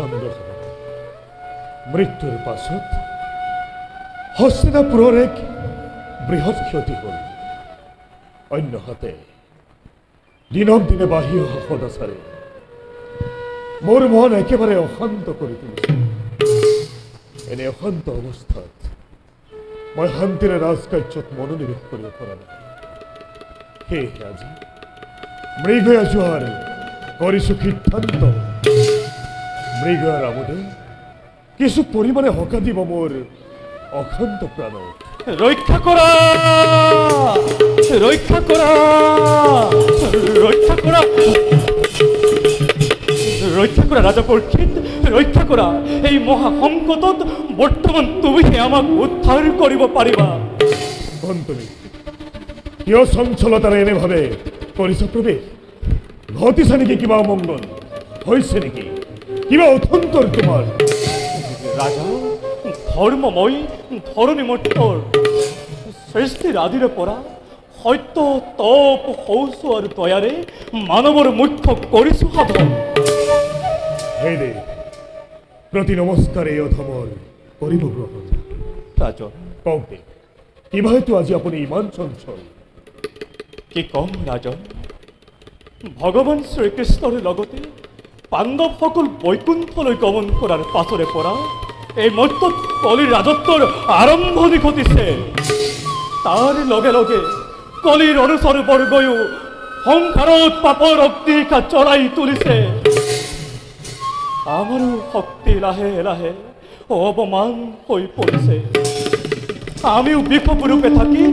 সন্দেহ মৃত্যুর পাছত হস্তিনাপুরের এক বৃহৎ ক্ষতি হল। অন্য হাতে দিনক দিনে বাঢ়ি অহা সদাচাৰে মোৰ মন একেবাৰে অশান্ত কৰি তুলিছে। এনে অশান্ত অৱস্থাত মই শান্তিৰে ৰাজকাৰ্যত মনোনিৱেশ কৰিব পৰা নাই। সেয়েহে আজি মৃগয়া যোৱাৰ কৰিছো সিদ্ধান্ত। মৃগয়াৰ আমোদে কিছু পৰিমাণে সকাহ দিব মোৰ অশান্ত প্ৰাণক। ৰক্ষা কৰা, ৰক্ষা কৰা, ৰক্ষা কৰা, ৰক্ষা কৰা ৰাজা পৰীক্ষিত, ৰক্ষা কৰা। এই মহা সংকটত বৰ্তমান তুমিহে আমাক উদ্ধাৰ কৰিব পাৰিবা। তুমি কিয় চঞ্চলতাৰে এনেভাৱে কৰিছ প্ৰৱেশ? ঘটিছে নেকি কিবা অমংগল? হৈছে নেকি কিবা অথন্তৰ তোমাৰ? ৰাজা ধৰ্মময় ধৰণীমূৰ্তৰ সৃষ্টিৰ আদিৰে পৰা সত্য তপ শৌচ আৰু দয়াৰে মানৱৰ মুখ্য কৰিছো সাধন। হে দেৱ, প্ৰতি নমস্কাৰ এই অধমৰ কৰিব গ্ৰহণ। ৰাজন কওক দেৱ, কিবাহেতু আজি আপুনি ইমান চঞ্চল? কি কম ৰাজন, ভগৱান শ্ৰীকৃষ্ণৰ লগতে পাণ্ডৱসকল বৈকুণ্ঠলৈ গমন কৰাৰ পাছৰে পৰা এই মৰ্ত্যত কলিৰ ৰাজত্বৰ আৰম্ভণি ঘটিছে। তাৰ লগে লগে কলিৰ অনুচৰ বৰ্গয়ো সংসাৰত পাপৰ অগ্নিশিখা জ্বলাই তুলিছে। আমাৰো শক্তি লাহে লাহে অপমান হৈ পৰিছে। আমিও বিষপৰূপে থাকি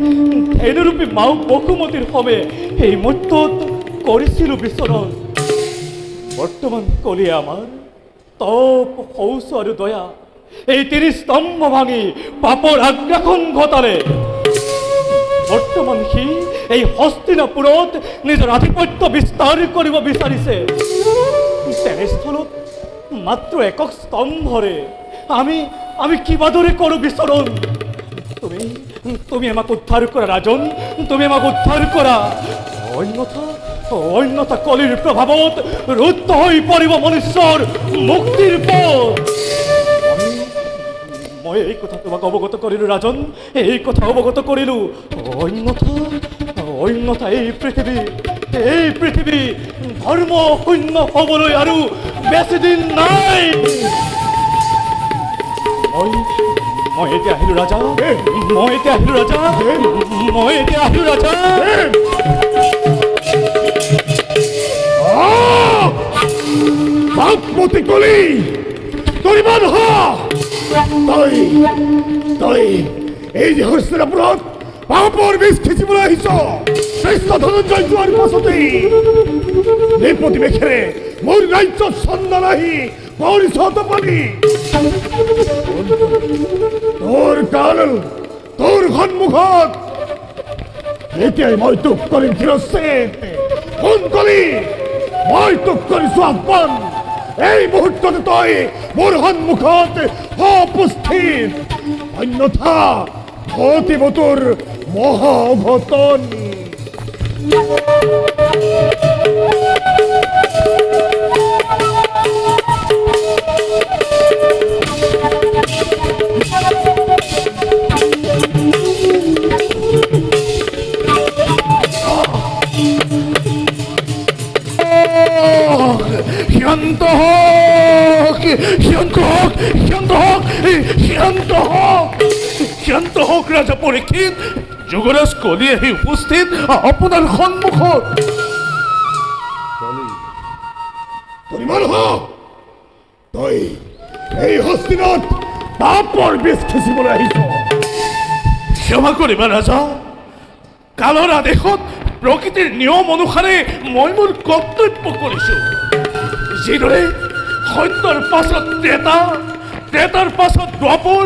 ধেনুৰূপী মাও বসুমতীৰ সমে এই মৰ্ত্যত কৰিছিলো বিচৰণ। বৰ্তমান কলিয়ে আমাৰ তপ শৌচ আৰু দয়া এই তিনি স্তম্ভ ভাঙি পাপৰ আগ্ৰাসন ঘটালে। বৰ্তমান সি এই হস্তিনাপুৰত নিজৰ আধিপত্য বিস্তাৰ কৰিব বিচাৰিছে। তেনেস্থলত মাত্ৰ একক স্তম্ভৰে আমি কিবাদৰে কৰোঁ বিচৰণ। তুমি আমাক উদ্ধাৰ কৰা ৰাজন, তুমি আমাক উদ্ধাৰ কৰা। অন্যথা কলিৰ প্ৰভাৱত ৰুদ্ধ হৈ পৰিব মনুষ্যৰ মুক্তিৰ পথ। মই এই কথা তোমাক অৱগত কৰিলোঁ ৰাজন, এই কথা অৱগত কৰিলোঁ। অন্যথা এই পৃথিৱী ধৰ্ম শূন্য হ'বলৈ আৰু বেছিদিন নাই। মই এতিয়া আহিলোঁ ৰাজা, মই এতিয়া আহিলোঁ ৰাজা, মই এতিয়া আহিলোঁ ৰাজা। বাপমতি কলি তৰিমান হ তই এই যে হস্তিনাপুৰত পাপৰ বীজ খিচিবলৈ আহিছ। শ্ৰেষ্ঠ ধনঞ্জয় যোৱাৰ পাছতেই নিপতিবেশেৰে মোৰ ৰাজ্যত চন্দন আহি পৰিছত পালি। তোৰ কাল তোৰ সন্মুখত এতিয়াই মই তোক কৰিম শিৰচ্ছেদ। ফোন কলি মই তোক কৰিছো আহ্বান। এই মুহূৰ্ততে তই মোৰ সন্মুখত উপস্থিত, অন্যথা ঘটিব তোৰ মহা অঘটন। শান্ত হোক, শান্ত হোক, শান্ত হোক, শান্ত হোক, শান্ত হোক ৰাজা পৰীক্ষিত। যুৱৰাজ কলি আহি উপস্থিত আপোনাৰ সন্মুখত। তই এই হস্তিনত পাপৰ বীজ খিচিবলৈ আহিছ। ক্ষমা কৰিবা ৰাজা, কালৰ আদেশত প্ৰকৃতিৰ নিয়ম অনুসাৰে মই মোৰ কৰ্তব্য কৰিছোঁ। যিদৰে সত্যৰ পাছত ত্ৰেতাৰ পাছত দ্বাপৰ,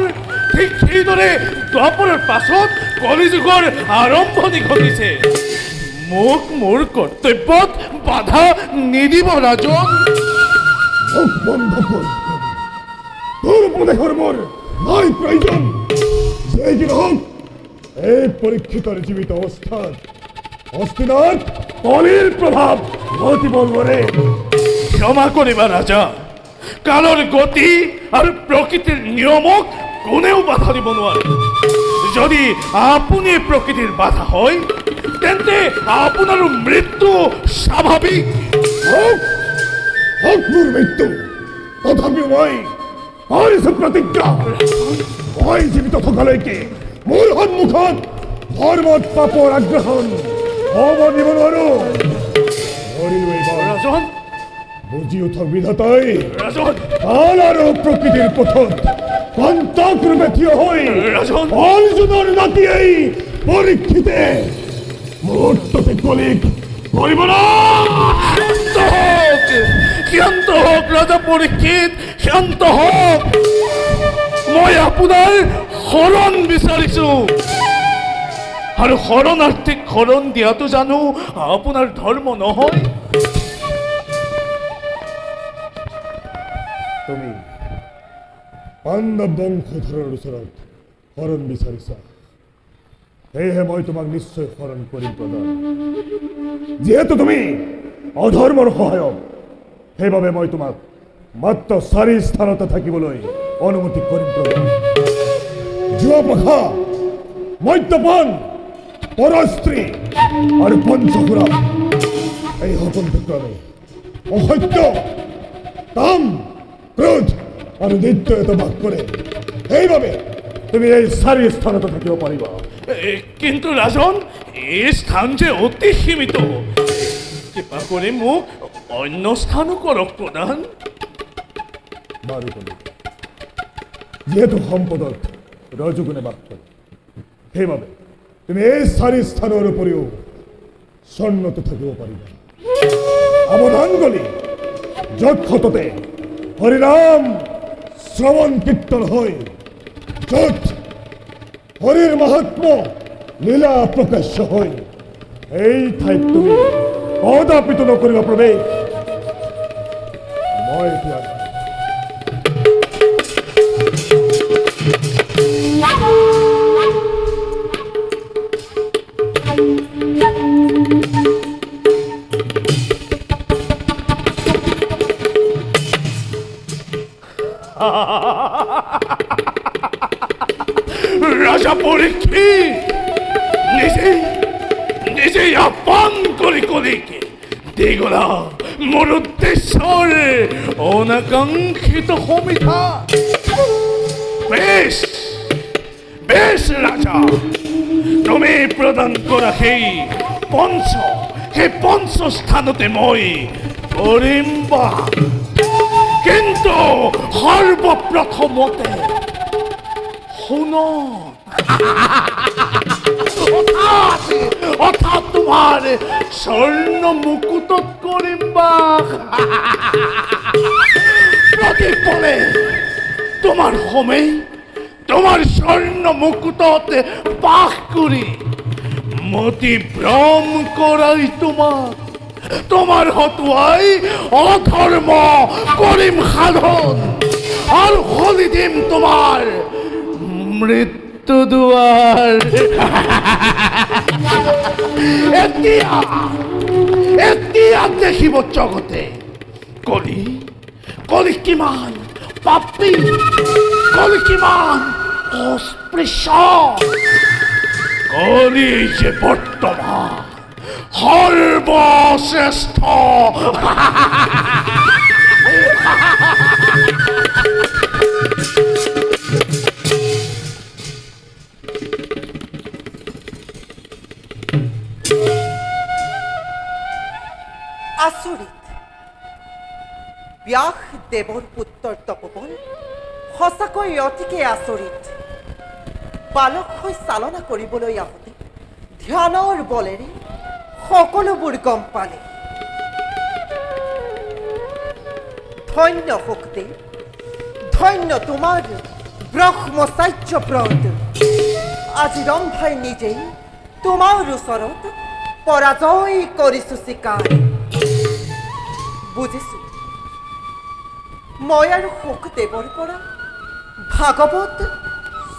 ঠিক সেইদৰে দ্বাপৰৰ পাছত কলিযুগৰ আৰম্ভণি ঘটিছে। মোক মোৰ কৰ্তব্যত বাধা নিদিব ৰাজন। মুখ বন্ধ কৰ, তোৰ উপদেশৰ মোৰ নাই প্ৰয়োজন। যে কি নহওক, এই পৰীক্ষিতৰ জীৱিত অৱস্থাত হস্তিনাত কলিৰ প্ৰভাৱ ঘটিব নোৱাৰে। ক্ষমা কৰিবা ৰাজা, কালৰ গতি আৰু প্ৰকৃতিৰ নিয়মক কোনেও বাধা দিব নোৱাৰে যদি আপুনি প্ৰকৃতিৰ বাধা হয় তেন্তে আপোনাৰো মৃত্যু স্বাভাৱিক হোক হোক মোৰ মৃত্যু তথাপিও মই কৰিছো প্ৰতিজ্ঞা মই জীৱিত থকালৈকে মোৰ সন্মুখত ধৰ্মত পাপৰ আগ্ৰহণ হ'ব দিব নোৱাৰো ধৰিলো এইবাৰ ৰাজন বুজি উঠক বিধাতাই ৰাজন কাল আৰু প্ৰকৃতিৰ পথত কণ্টক ৰূপে থিয় হৈ ৰাজন অৰ্জুনৰ নাতিয়েই পৰীক্ষিতে মুহূৰ্ততে কলিক কৰিব না শান্ত হওক ৰাজা পৰীক্ষিত শান্ত হওক মই আপোনাৰ শৰণ বিচাৰিছো আৰু শৰণাৰ্থীক শৰণ দিয়াটো জানো আপোনাৰ ধৰ্ম নহয় তুমি পাণ্ডৱ বংশধৰৰ ওচৰত শৰণ বিচাৰিছা সেয়েহে মই তোমাক নিশ্চয় শৰণ কৰিম প্ৰদান যিহেতু তুমি অধৰ্মৰ সহায়ক সেইবাবে মই তোমাক মাত্ৰ 4 স্থানতে থাকিবলৈ অনুমতি কৰিম প্ৰদান যুৱপখা মদ্যপান পৰস্ত্ৰী আৰু পঞ্চসুৰা এই সকলো ক্ৰমে অসত্য কাম ক্ৰোধ আৰু নিত্যতা বাস কৰে সেইবাবে তুমি এই 4 স্থানতে থাকিব পাৰিবা কিন্তু ৰাজন এই স্থান যে অতি সীমিত কৃপা কৰি মোক অন্য স্থানো কৰক প্ৰদান বাৰু কলি যিহেতু সম্পদত ৰজগুণে বাস কৰে সেইবাবে তুমি এই 4 স্থানৰ উপৰিও স্বৰ্ণতে থাকিব পাৰিবা সাৱধান গলি য'ত হৰিনাম শ্ৰৱণ কীৰ্তন হয় য'ত হৰিৰ মাহাত্ম লীলা প্ৰকাশ্য হয় এই ঠাইত তুমি কদাপিতো নকৰিবা প্ৰৱেশ মই এতিয়া ৰাজা পৰীক্ষিত নিজেই আহ্বান কৰি কলিকে দীঘলা মোৰ উদ্দেশ্যৰ অনাকাংক্ষিত সমিধা বেশ বেশ ৰাজা তুমি প্ৰদান কৰা সেই পঞ্চ স্থানতে মই কৰিম বাস কিন্তু সৰ্বপ্ৰথমতে শুনো অর্থাৎ তোমার স্বর্ণ মুকুটত করিম বাস প্রতিফলে তোমার হোমে তোমার স্বর্ণ মুকুটত বাস করি মতি ভ্রম করাই তোমার হতুয়াই অধর্ম করিম সাধন আর হলি দিম তোমার মৃত্যু দুয়ার এতিয়া দেখিব জগতে কলি কিমান পাপী কলি কিমান অস্পৃশ্য কলি যে বৰ্তমান সৰ্বশ্ৰেষ্ঠ আচৰিত ব্যাস দেৱৰ পুত্ৰৰ তপোবল সঁচাকৈ অতিকে আচৰিত বালক হৈ চালনা কৰিবলৈ আহোঁতে ধ্যানৰ বলেৰে সকলোবোৰ গম পালে ধন্য শক্তি ধন্য তোমাৰ ব্ৰহ্মচাৰ্য ব্ৰত আজি ৰম্ভাই নিজেই তোমাৰ ওচৰত পৰাজয় কৰিছো স্বীকাৰ বুজিছো মই আৰু শুকদেৱৰ পৰা ভাগৱত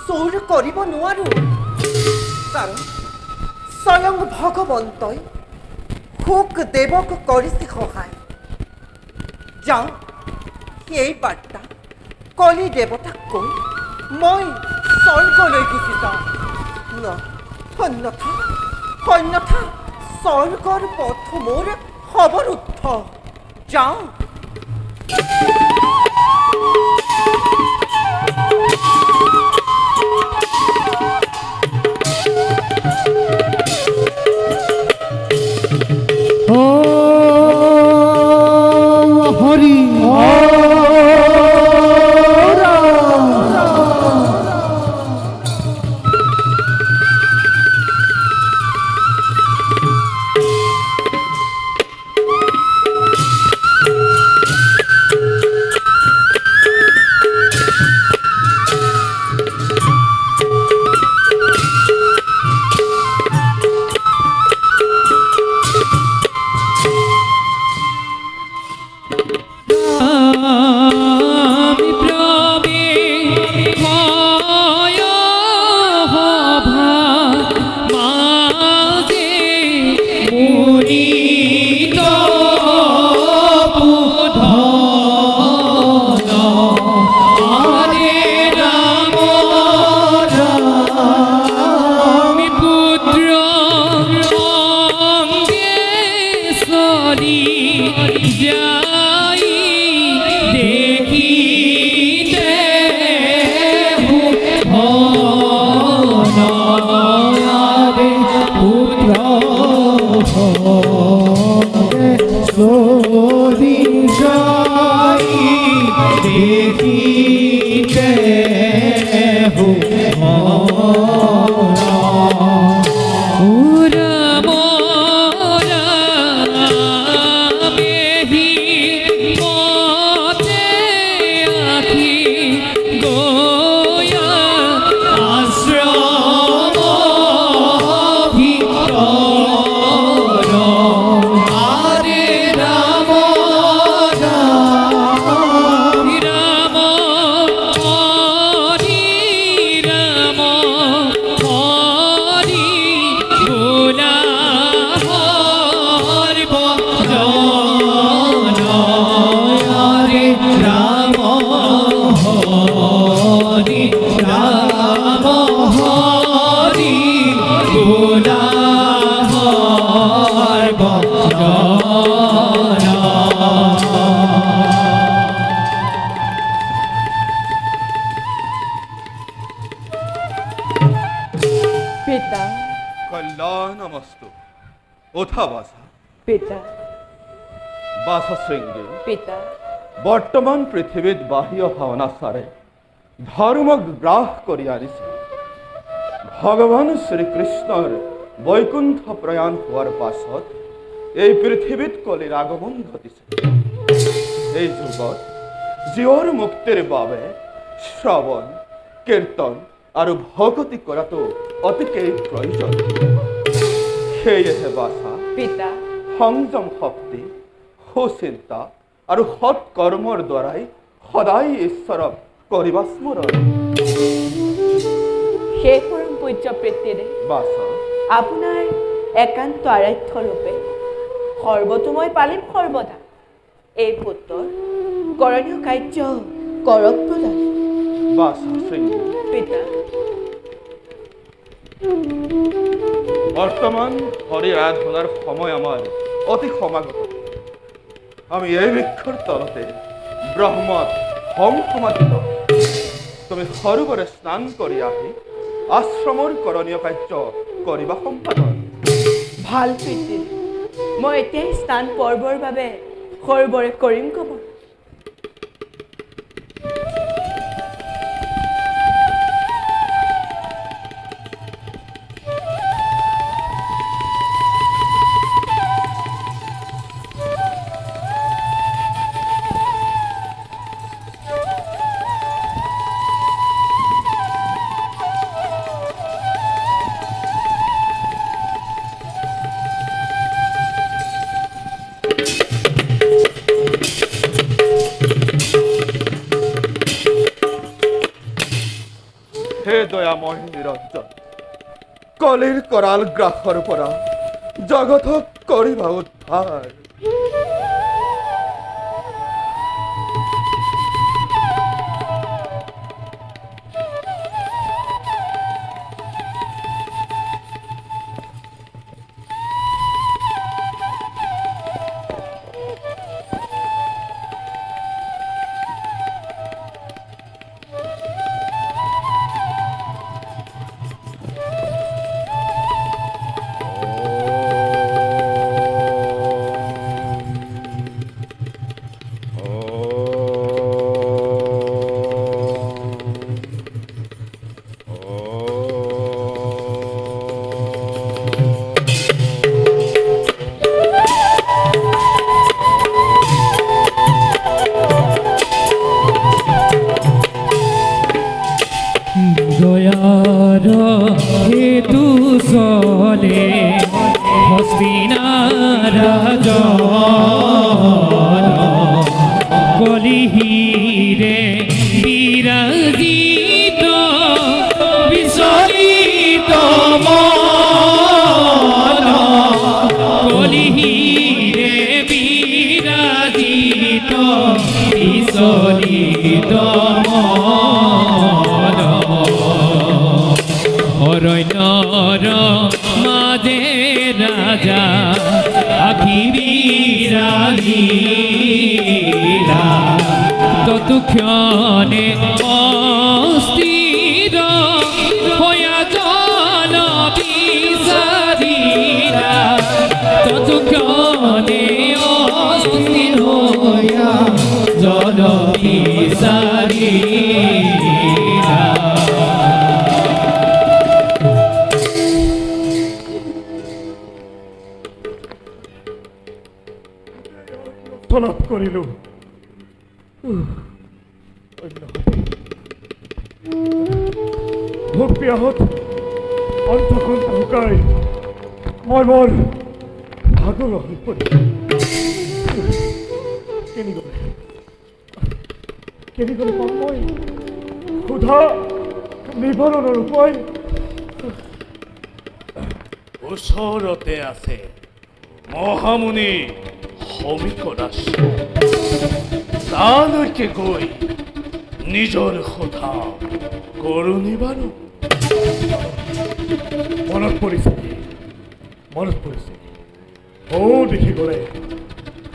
চুৰ কৰিব নোৱাৰো কাৰণ স্বয়ং ভগৱন্তই শুকদেৱক কৰিছে সহায় যাওঁ এই বাৰ্তা কলি দেৱতাক কৈ মই স্বৰ্গলৈ গুচি যাওঁ অন্যথা স্বৰ্গৰ পথ মোৰ অৱৰুদ্ধ যাওঁ হরি পিতা কল্যাণমস্তু ওঠা বাসা পিতা বাসা শৃঙ্গে পিতা বর্তমান পৃথিবীত বাহ্য ভাওনাচাৰে ধৰ্মক গ্ৰাস কৰি আনিছে ভগৱান শ্ৰীকৃষ্ণৰ বৈকুণ্ঠ প্ৰয়াণ হোৱাৰ পাছত এই পৃথিৱীত কলিৰ আগমন ঘটিছে এই যুগত জীৱৰ মুক্তিৰ বাবে শ্ৰৱণ কীৰ্তন আৰু ভকতি কৰাটো অতিকেই প্ৰয়োজন সেয়েহে বাছা পিতা সংযম শক্তি সুচিন্তা আৰু সৎ কৰ্মৰ দ্বাৰাই সদায় ঈশ্বৰক কৰিবা স্মৰণ সেই পৰম পূজ্য পিতৃৰে বাছা আপোনাৰ একান্ত আৰাধ্য ৰূপে সৰ্বতো মই পালিম সৰ্বদা এই পুত্ৰৰ কৰণীয় কাৰ্য কৰক প্ৰদান বাছা শৃংগী পিতা বৰ্তমান হৰি আৰাধনাৰ সময় আমাৰ অতি সমাগত আমি এই বৃক্ষৰ তলতে ব্ৰহ্মত হম সমাধিত তুমি সৰোবৰে স্নান কৰি আহি আশ্ৰমৰ কৰণীয় কাৰ্য কৰিবা সম্পাদন ভাল পিতৃ মই এতিয়াই স্নান পৰ্বৰ বাবে সৰ্বৰে কৰিম কবৰ হে দয়াময় নিৰঞ্জন কলিৰ কৰাল গ্ৰাসৰ পৰা জগতক কৰিবা উদ্ধাৰ রাজন কলিহিরে বিরাজিত বিচলিত মন কলিহিরে বিরাজিত বিচলিত মন অরণ্যর মাঝে রাজা আখি বিরাজিলা ততক্ষণে অস্থির হইয়া জল বিচারিলা ততক্ষণে অস্থির হইয়া জল বিচারিলা তলব করিল ভোগ পিয়াহত অন্তখন হুকাই মই বৰ ভাগৰ হৈ পৰিলোঁ কেনি গ'লে পাম মই ক্ষুধা নিবাৰণৰ উপায় ওচৰতে আছে মহামুনি সমীকৰণ তালৈকে গৈ নিজৰ কথা কৰো নিবাৰো। মনত পৰিছে ও দেখি গ'লে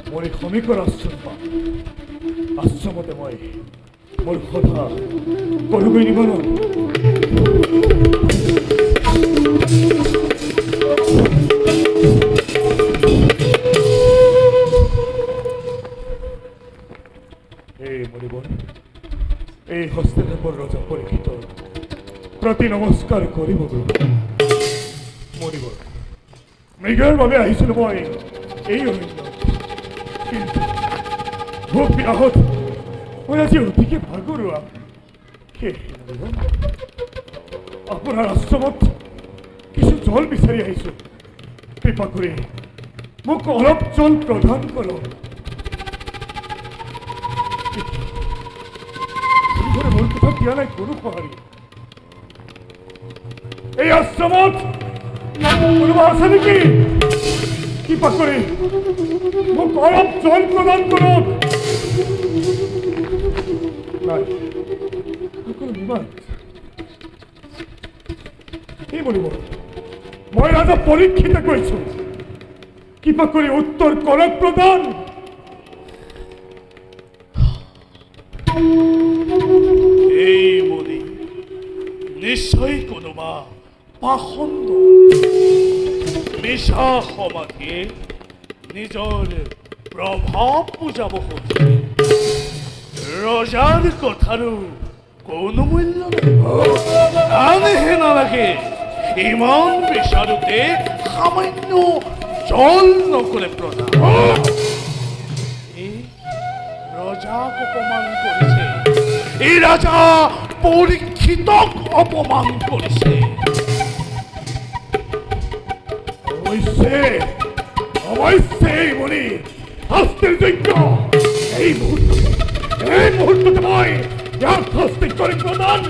মোৰ এই সমীকৰ আশ্ৰম পাম আশ্ৰমতে মই মোৰ কথা কৰোগৈ নিবাৰো। এই হস্তিনাপুৰ ৰজা পৰীক্ষিত প্ৰতি নমস্কাৰ কৰিব মৰিব মৃগৰ বাবে আহিছিলোঁ মই এই অৰণ্যত কিন্তু ভোগ পিয়াহত মই আজি অতিকে ভাগৰুৱা আপোনাৰ আশ্ৰমত কিছু জল বিচাৰি আহিছোঁ কৃপা কৰি মোক অলপ জল প্ৰদান কৰক। মোৰ কথা দিয়া নাই কোনো সঁহাৰি এই আশ্ৰমত কোনোবা আছে নেকি কৃপা কৰি মোক অলপ জল প্ৰদান কৰক। নাই সকলো নিমাত এই বলিব মই ৰাজা পৰীক্ষিত কৰিছোঁ কৃপা কৰি উত্তৰ কৰক প্ৰদান। এই মুনি নিশ্চয় কোনোবা পাখণ্ড মিছা সমাধিয়ে নিজৰ প্ৰভাৱ বুজাব খুজিছে ৰজাৰ কথাৰো কোনো মূল্য নাই আনহে নালাগে ইমান বিচাৰোতে সামান্য জল নকৰে প্ৰদান এই ৰজাক অপমান কৰিছে এই ৰাজা পৰীক্ষিতক অপমান কৰিছে। অৱশ্যে মুনি শাস্তিৰ যোগ্য এই মুহূৰ্ততে মই ইয়াক শাস্তি কৰি প্ৰদান।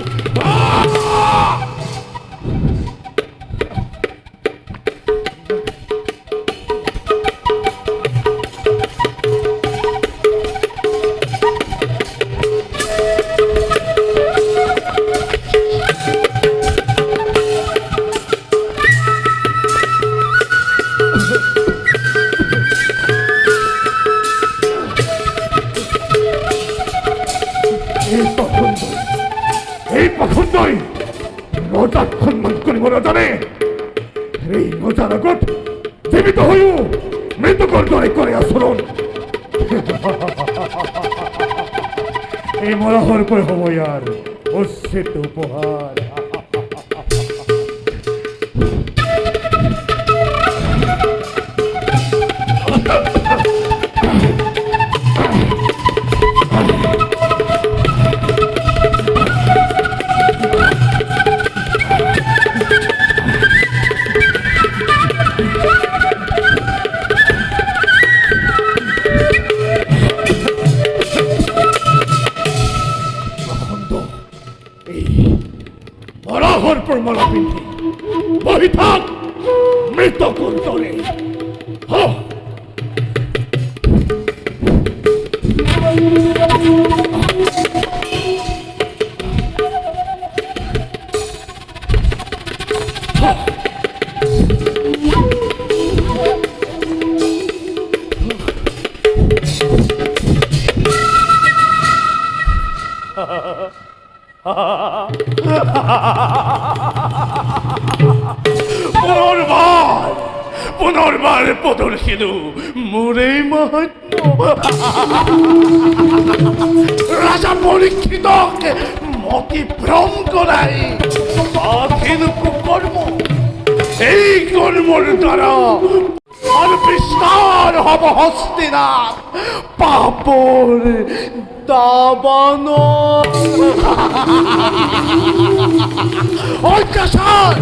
এই পাখণ্ডই ৰজাক সন্মান কৰিব নাজানে এই ৰজাৰ আগত জীৱিত হৈও মৃতকৰ দৰে কৰে আচৰণ। এই মৰাহৰ পৰা হ'ব ইয়াৰ উচিত উপহাৰ। মালা পিন্ধি বহি থাক মৃত কুন্তলে। পুনর্বার প্রদর্শিত মোরে মাহাত্ম রাজা পরীক্ষিতকে মতিভ্রম করাই স্বাধীন কুকর্ম। এই কর্মর দ্বারা আর বিস্তার হব হস্তিনাথ পাপর দাবান। অত্যাচার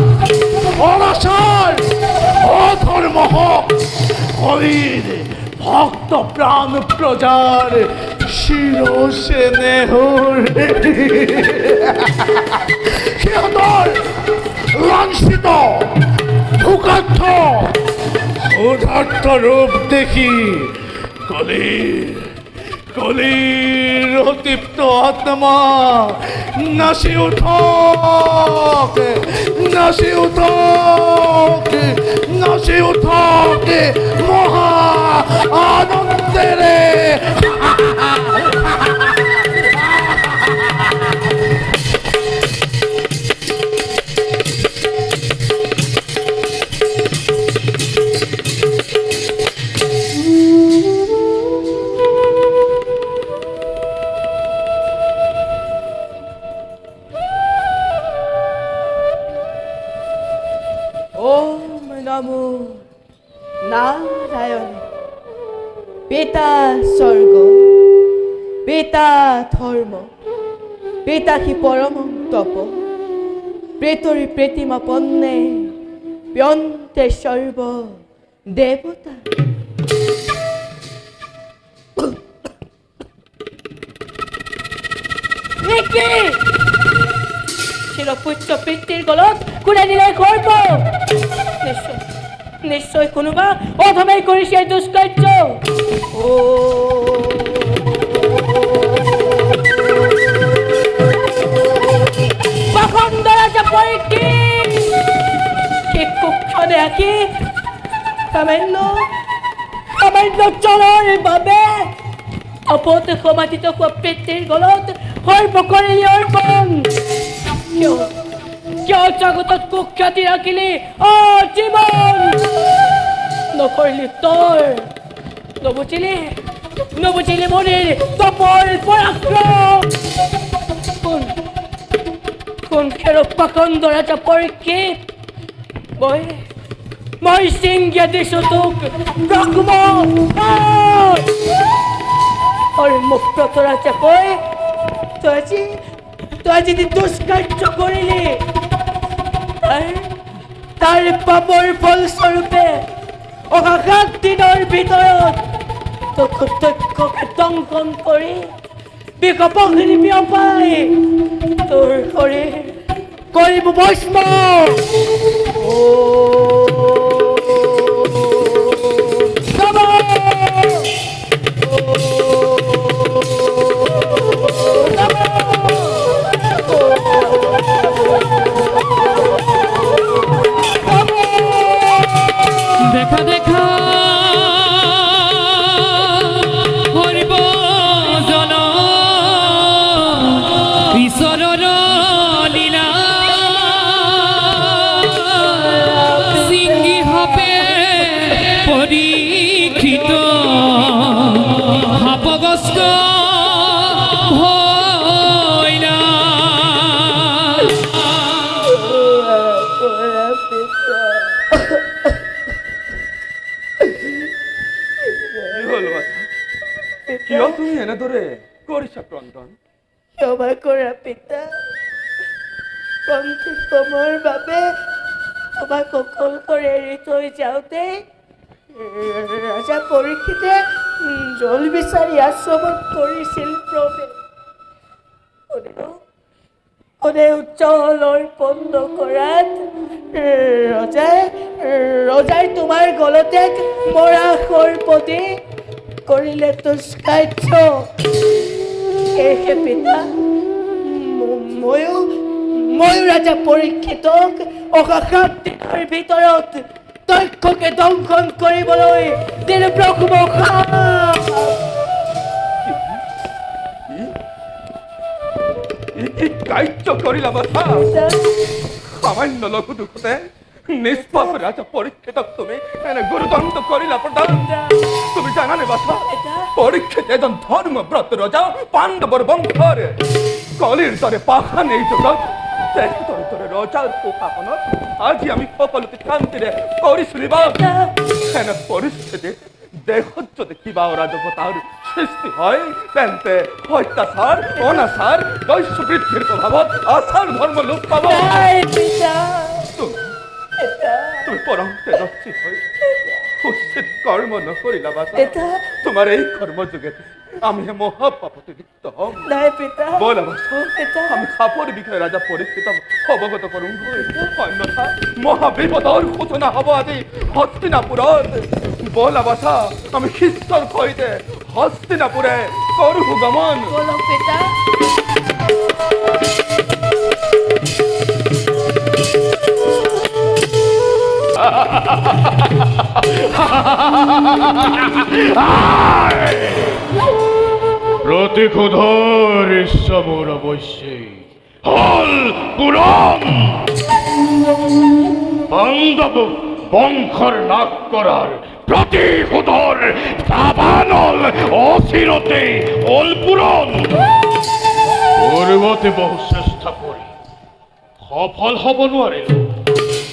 অনাচার অধর্ম হরির ভক্ত প্রাণ প্রজার শিরোষে নেহর লাঞ্ছিত ভূকার্থ উদার্থ রূপ দেখি কলির অতিপ্ত আত্মা নাসি উঠক নাসি উঠক নাসি উঠক মহা আনন্দেরে। ওম নমো নারায়ণ। পিতা স্বর্গ, পিতা ধর্ম, পিতা কি পরম তপ, প্রেতরি প্রতিমা পন্নে প্যন্তে সর্ব দেবতা। চিরপুত্র পিতৃর গলত কুড়ে দিলে করব। নিশ্চয় নিশ্চয় কোনোবা অধমে করি সেই দুষ্কার্য। ও পাখণ্ড রাজা পরীক্ষিত কি কুক্ষণে আঁকি সামান্য চলর বাবে অপত সমাধিত হোৱা পিতৃৰ গলত সৰ্ব কৰিলি অৰ্পণ। কিয় জগতত কুখ্যাতি ৰাখিলি জীৱন নকৰিলি তই। নবুজিলি মনিৰ তপৰ পৰাক্ৰম। কোন খেৰ পাখণ্ড ৰাজা পৰীক্ষিত মই সিংহে দিছো তোক ব্ৰহ্ম মুক্ত ৰাজা কৈ তই আজি দুষ্কাৰ্য কৰিলি তাৰ পাপৰ ফলস্বৰূপে অহা 7 দিনৰ ভিতৰত তোক দক্ষকে দংশন কৰি বিকপগ্নি বিয়পাই তোৰ শৰীৰ কৰিব ভস্ম। দেখা দেখা হৰিব জন ঈশ্বৰৰ লীলা সিংহী হবে পৰীক্ষিত সাপগ্ৰস্ত হইলা। কিয় তুমি এনেদৰে কৰিছা ক্ৰন্দন? ক্ষমা কৰা পিতা, পন্থী সময়ৰ বাবে তোমাক অকল কৰি এৰি থৈ যাওঁতে ৰাজা পৰীক্ষিতে জল বিচাৰি আশ্ৰমত কৰিছিল প্ৰভে। ওৰে উজ্জ্বল অৰ্পণ কৰাত ৰজাই তোমাৰ গলতে মৰা সৰ্পতি কৰিলে তুষ্কাৰ্য সেয়েহে পিতা ময়ো ৰাজা পৰীক্ষিতক অহা 7 দিনৰ ভিতৰত দক্ষকে দংশন কৰিবলৈ দিল ব্ৰহ্মখা কি কাৰ্য কৰিলা বাছা সামান্য লঘু দুখতে নিষ্পাপ ৰাজা পৰীক্ষিতক তুমি এনে গুৰুদণ্ড কৰিলা প্ৰদান তুমি জানানে বাছা পৰীক্ষিত এজন ধৰ্মব্ৰত ৰজা পাণ্ডৱৰ বংশৰ কলিৰ দৰে পাশা নেই যুগত তেখেতৰ দৰে ৰজাৰ পোষাকনত আজি আমি সকলোতে শান্তিৰে কৰিছো নিবাস এনে পৰিস্থিতিত দেশত যদি কিবা অৰাজকতাৰ সৃষ্টি হয় তেন্তে অত্যাচাৰ অনাচাৰ দৈশ্য বৃদ্ধিৰ প্ৰভাৱত আচাৰ ধৰ্ম লোপ পাব তুমি পৰম তেজস্বী হৈ উচিত কৰ্ম নকৰিলা বাছা তোমাৰ এই কৰ্ম যোগেদি আমি মহাপাপতে লিপ্ত হম বলা বাছা আমি সাপৰ বিষয়ে ৰাজা পৰীক্ষিত অৱগত কৰোঁ অন্যথা মহাবিপদৰ সূচনা হ'ব আজি হস্তিনাপুৰত বলা বাছা আমি শিষ্যৰ সৈতে হস্তিনাপুৰে কৰোঁ গমন পিতা প্ৰতিশোধৰ ইচ্ছা মোৰ অৱশ্যেই হল পূৰণ পাণ্ডৱ বংশৰ নাশ কৰাৰ প্ৰতিশোধৰ দাবানল অচিৰতেই হল পূৰণ পূৰ্বতে বহু চেষ্টা কৰি সফল হ'ব নোৱাৰিলো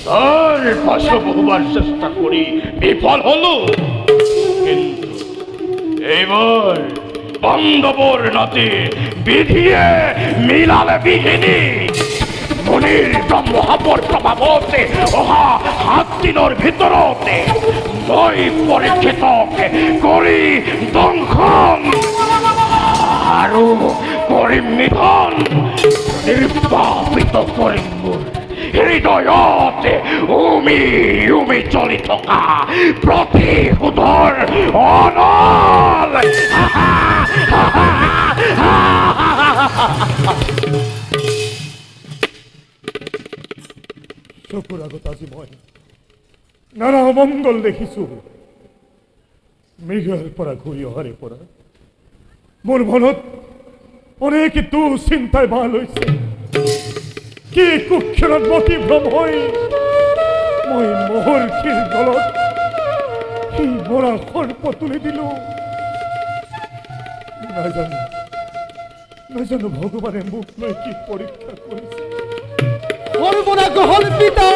তাৰ পাছত বহুবাৰ চেষ্টা কৰি বিফল হলো কিন্তু এইবাৰ পাণ্ডৱৰ নাতি বিধিয়ে মিলালে বিঘিনি মুনিৰ ব্ৰহ্মসাপৰ প্ৰভাৱতে অহা 7 দিনৰ ভিতৰতে মই পৰীক্ষিতক কৰি দংশন আৰু কৰিম নিধন নিৰ্বাপিত কৰিম মোৰ হৃদয়তে উমি উমি চলি থকা প্ৰতিশোধৰ অনল চকুৰ আগত আজি মই নানা অমংগল দেখিছো মৃগৰ পৰা ঘূৰি অহাৰে পৰা মোৰ মনত অনেক দুশ্চিন্তাই ভাল হৈছে কি কুক্ষণত মতিভ্ৰম হৈ মই মহৰ্ষিৰ গলত সেই মৰা সৰ্প তুলি দিলো নাজানো ভগৱানে মোক লৈ কি পৰীক্ষা কৰিছে সর্বনাশ হল পিতা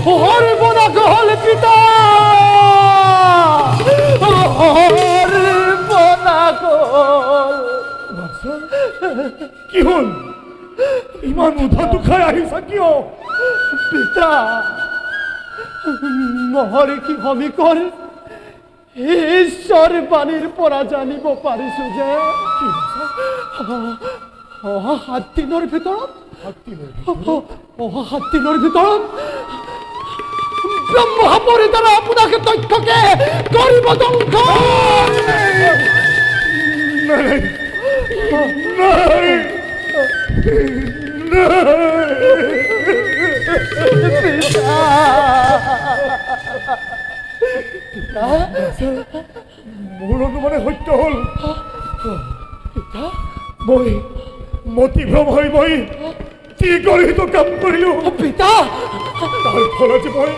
সর্বনাশ হল পিতা কি হল ইমান উধাটো খাই আহিছা কিয় পিতা নহৰে কি সমীকৰণ ঈশ্বৰ বাণীৰ পৰা জানিব পাৰিছো যে অহা 7 দিনৰ ভিতৰত ব্ৰহ্মসাপৰে দ্বাৰা আপোনাকে দক্ষকে কৰিব দংশন নাই মোৰ অনুমানে সত্য হল মই মতিভ্ৰম হৈ মই কি গৰিত কাম কৰিলো পিতা তাৰ ফলত মই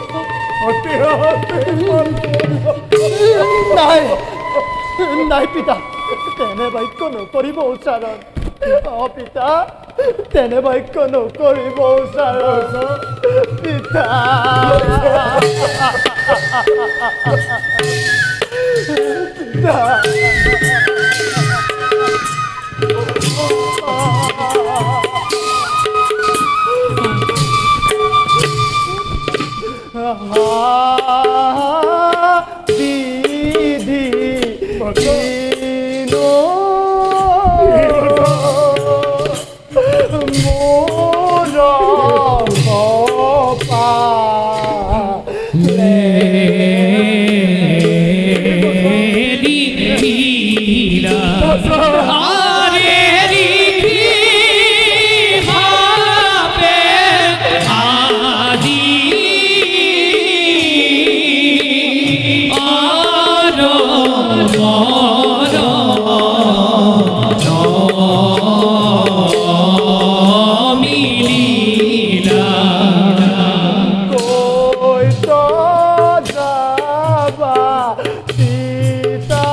নাই পিতা তেনে বাক্য নকৰিব উচ্চাৰণ পিতা তেনে বাক্য নকৰিব উচ্চাৰণ পিতা বিধি লীলা আরে রিধি ভাবে আজি আর মন মিলিলা কই তো যাবা সীতা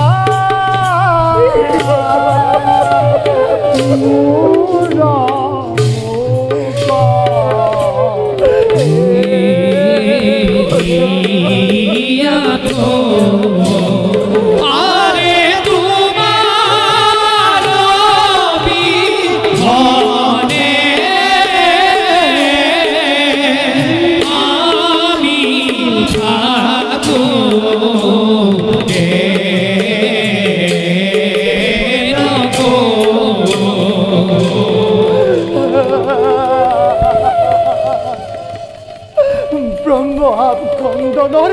আরে তোমার বিহনে আমি ঠাকুরে ব্রহ্মহাব খণ্ডনৰ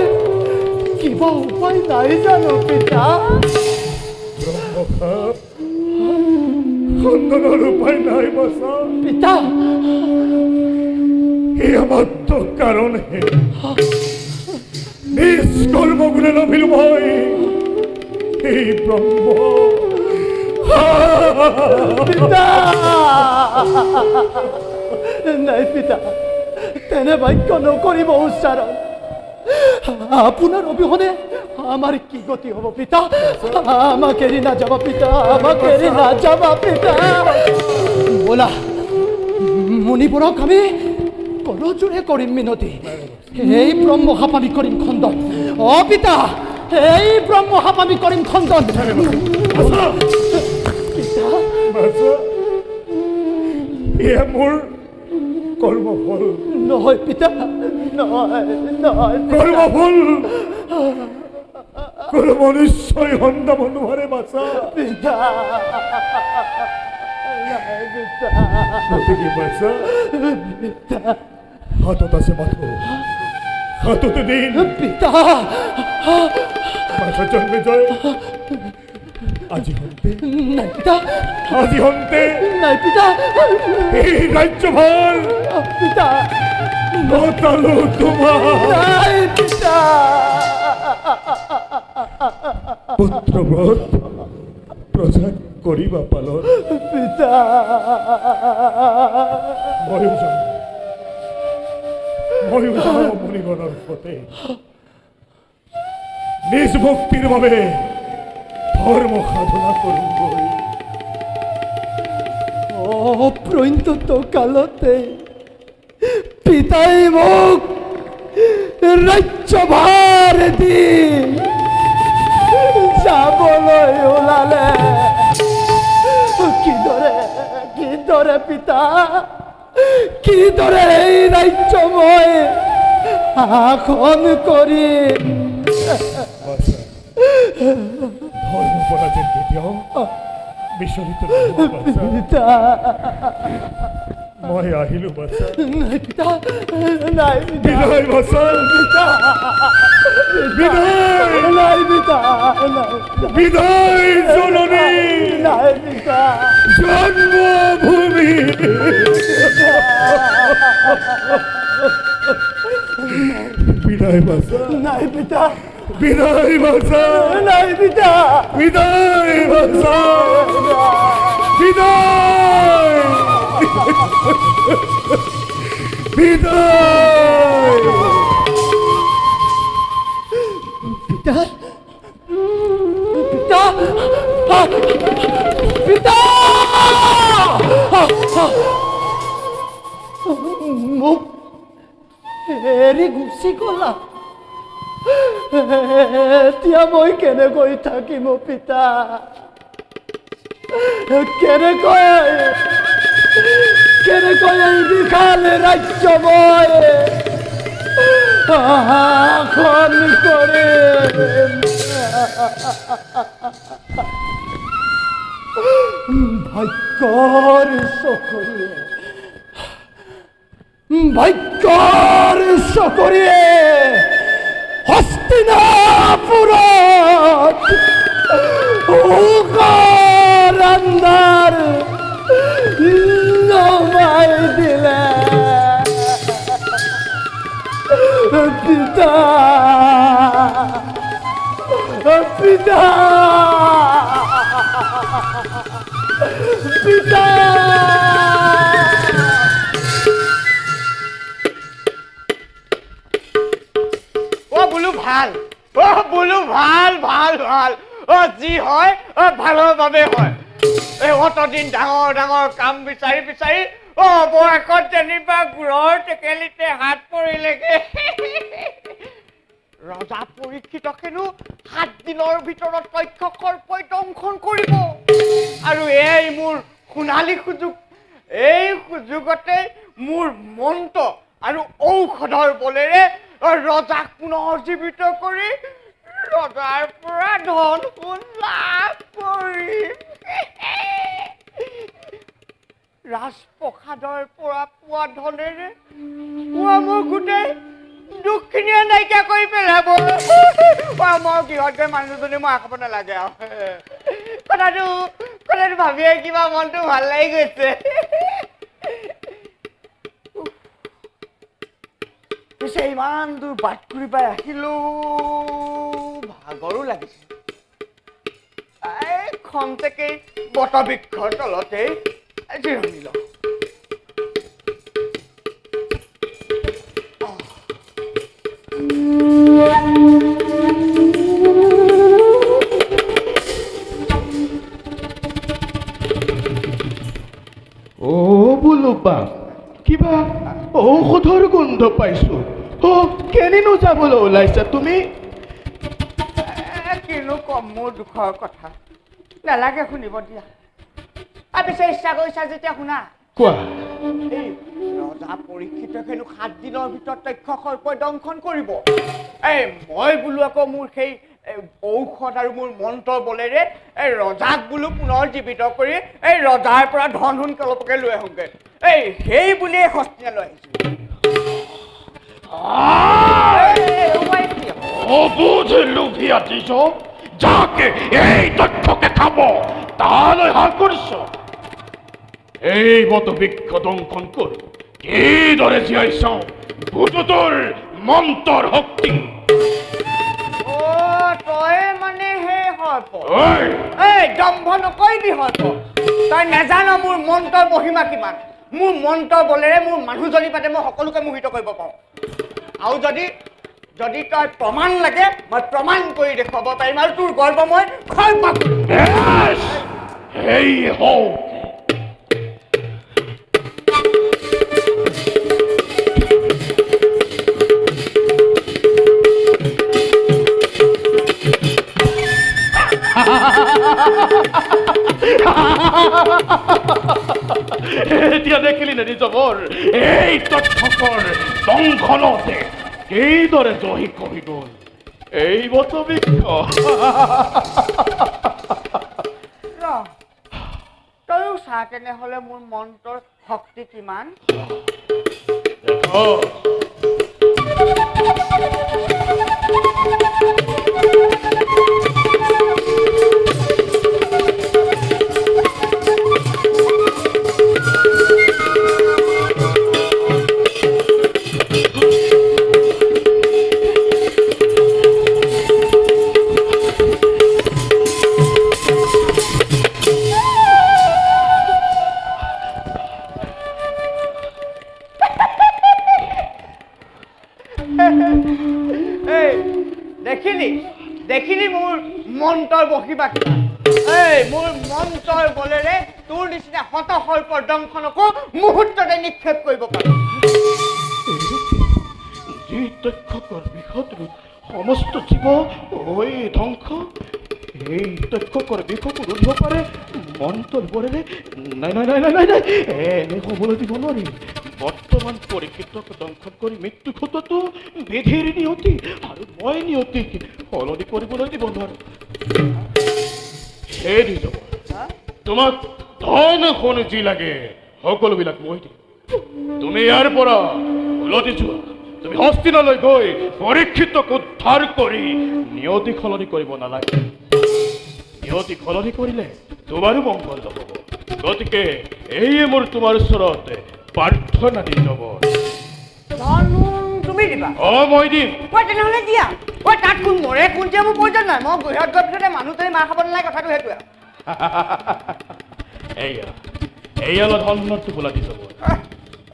কিবা উপায় নাই জানো পিতা ব্রহ্মখাপ খণ্ডনের উপায় নাই বাসা। পিতা এই আমার তো কারণে নিজ কর্মগুণে নভিল ভয় এই ব্রহ্ম পিতা নাই পিতা তেনে বাক্য নকৰিব উচ্চাৰণ আপোনাৰ অবিহনে আমাৰ কি গতি হ'ব পিতা আমাক এৰি নাযাবা পিতা আমাক এৰি নাযাবা পিতা বোলা মুনিবোৰক আমি কৰজোৰে কৰিম মিনতি এই ব্ৰহ্মহাপ আমি কৰিম খণ্ডন অ পিতা এই ব্ৰহ্মহাপ আমি কৰিম খণ্ডন বাসা পিতা বাসা এয়া মোৰ কর্মফল নহয় পিতা নহয় নহয় কর্মফল কর্ম নিশ্চয় হন্দা মনোহরে বাসা পিতা নাই পিতা প্রতীকী বাসা হাতত আছে মাথো হাততে দিন পিতা বাসা জন্মে জয় আজি হন্তে নাই পিতা আজি হন্তে নাই পিতা এই রাজ্যভার পিতা গতালো তোমার নাই পিতা পুত্রব্রত প্রজা করিবা পালন পিতা ময়ূর মণিগণর পথে নিজ ভক্তির ভাবে ধর্ম সাধনা করুন বই অপ্রত্যন্ত কালতে পিতাই মোক ৰাজ্যভাৰ দি যাবলৈ ওলালে কিদৰে পিতা কিদৰে এই ৰাজ্য মই শাসন কৰিম ধর্ম পরাজের কেতিয়াও বিচলিত নহব বাছা। পিতা মই আহিলো বাছা নাই পিতা নাই পিতা বিদায় বাছা পিতা বিদায় নাই পিতা নাই বিদায় জননী নাই পিতা জন্মভূমি বিদায় বাছা নাই পিতা বিদায় বাছা নাই পিতা বিদায় বাছা বিদায় বিদায় পিতা পিতা পিতা মোক এৰি গুচি গলা এতিয়া মই কেনেকৈ থাকিম পিতা কেনেকৈ এই বিশাল ৰাজ্য মই শাসন কৰিম ভাগ্যৰ চকৰিয়ে হস্তিনাপুরত রান্নার নমাই দিলে পিতা পিতা পিতা বোলো ভাল বোলো ভাল ভাল ভাল যি হয় ভালৰ বাবে হয় এই অতদিন ডাঙৰ ডাঙৰ কাম বিচাৰি বিচাৰি বয়সত যেনিবা গুৰৰ টেকেলিতে হাত পৰিলেগে ৰজা পৰীক্ষিতক হেনো 7 দিনৰ ভিতৰত তক্ষকৰ্পই দংশন কৰিব আৰু এই মোৰ সোণালী সুযোগ এই সুযোগতে মোৰ মন্ত্ৰ আৰু ঔষধৰ বলেৰে ৰজাক পুনৰ জীৱিত কৰি ৰজাৰ পৰা ধন সোণ লাভ কৰিম ৰাজপ্ৰসাদৰ পৰা পোৱা ধনেৰে মোৰ গোটেই দুখখিনিয়ে নাইকিয়া কৰি পেলাব মই কিহত গৈ মানুহজনী মই খাব নালাগে আৰু কথাটো ভাবিয়ে কিবা মনটো ভাল লাগি গৈছে পিছে ইমান দূৰ বাট ঘূৰি পাই আহিলো ভাগৰো লাগিছে খন্তেকেই বটবৃক্ষৰ তলতে জিৰণি লওঁ বোলো বাপ কিবা ঔষধৰ গোন্ধ পাইছো কেনিনো যাবলৈ ওলাইছা তুমি কিনো কম মোৰ দুখৰ কথা নালাগে শুনিব দিয়া পিছে ইচ্ছা কৰিছা যেতিয়া শুনা কোৱা এই ৰজা পৰীক্ষিতক হেনো 7 দিনৰ ভিতৰত তক্ষকৰ্পই দংশন কৰিব এই মই বোলো আকৌ মোৰ সেই ঔষধ আৰু মোৰ মন্ত্ৰৰ বলেৰে এই ৰজাক বোলো পুনৰ জীৱিত কৰি এই ৰজাৰ পৰা ধন সোণ অলপকে লৈ আহোঁগৈ এই সেই বুলিয়ে হস্তিনালৈ আহিছোঁ অবুঝলো ভিয়াতিছ যাকে এই তথ্যকে খাব তাহলে হাল করিস এই মতো বৃক্ষ দংশন কর কি ধরে জিয়াইছ বুঝো তোর মন্তর শক্তি তই মানে সেই সৰ্প এই দম্ভ নকৰিবি সৰ্প তই নাজানো মোৰ মন্ত্ৰৰ মহিমা কিমান মোৰ মন্ত্ৰৰ বলেৰে মোৰ মানুহজনী পাতে মই সকলোকে মোহিত কৰিব পাৰোঁ আৰু যদি তই প্ৰমাণ লাগে মই প্ৰমাণ কৰি দেখুৱাব পাৰিম আৰু তোৰ গৰ্ব মই ক্ষয় পাম এই হও এতিয়া দেখিলি নে নিজবৰ এই তথ্যকৰ দংশনতে কিদৰে জহি কহি গ'ল এই বটবৃক্ষ তইও চা তেনেহ'লে মোৰ মন্ত্ৰৰ শক্তি কিমান দেখিলি মোৰ মন্ত্ৰৰ বহিবা কিমান এই মোৰ মন্ত্ৰৰ বলেৰে তোৰ নিচিনা শত সৰ্পৰ দংশনকো মুহূৰ্ততে নিক্ষেপ কৰিব পাৰোঁ যি তক্ষকৰ বিষয়টো সমস্ত জীৱ ঐ ধ্বংস এই তক্ষকৰ বিষয়টো ৰুধিব পাৰে মন্ত্ৰৰ বলেৰে নাই নাই নাই নাই নাই নাই এনে হ'বলৈ দিব নোৱাৰি বৰ্তমান পৰীক্ষিতক দংশন কৰি মৃত্যু ঘটোৱাটো বিধিৰ নিয়তি আৰু মই নিয়তিক সলনি কৰিবলৈ দিব নোৱাৰো সেই দি যাব তোমাক ধন সোণ যি লাগে সকলোবিলাক মই দিম তুমি ইয়াৰ পৰা উলটি যোৱা তুমি হস্তিনালৈ গৈ পৰীক্ষিতক উদ্ধাৰ কৰি নিয়তি সলনি কৰিব নালাগে। নিয়তি সলনি কৰিলে তোমাৰো মংগল নহ'ব। গতিকে এইয়ে মোৰ তোমাৰ ওচৰত প্ৰাৰ্থনা দি যাব। ধন তুমি দিবা? মই দিম। তেনেহ'লে দিয়া। তাত কোন মৰে কোন যে মোৰ প্ৰয়োজন নাই। মই গৃহত গৈ পিছতে মানুহজনী মাৰ খাব নালাগে, কথাটো সেইটোৱে। এয়া ধনৰ টোপোলা দি যাব।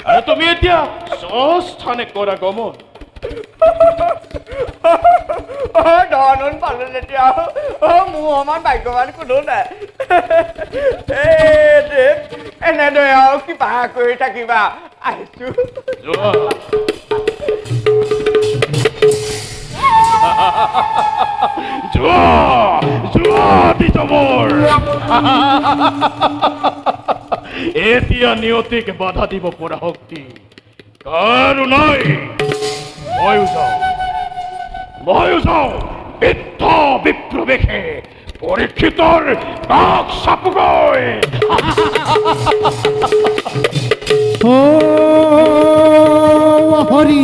আৰু তুমি এতিয়া স্বস্থানে কৰা গমন। ধন পালো যেতিয়া মোৰ সমান ভাগ্যৱান কোনো নাই। এনেদৰে আৰু কিবা কৰি থাকিবা। আহিছো। যোৱা। যোৱা যোৱা দি যাবৰ। এতিয়া নিয়তিক বাধা দিব পৰা শক্তি কাৰো নাই। ময়ো যাওঁ বৃদ্ধ বিপ্লৱেশে পৰীক্ষিতৰ নাক চাপুগৈ। হরি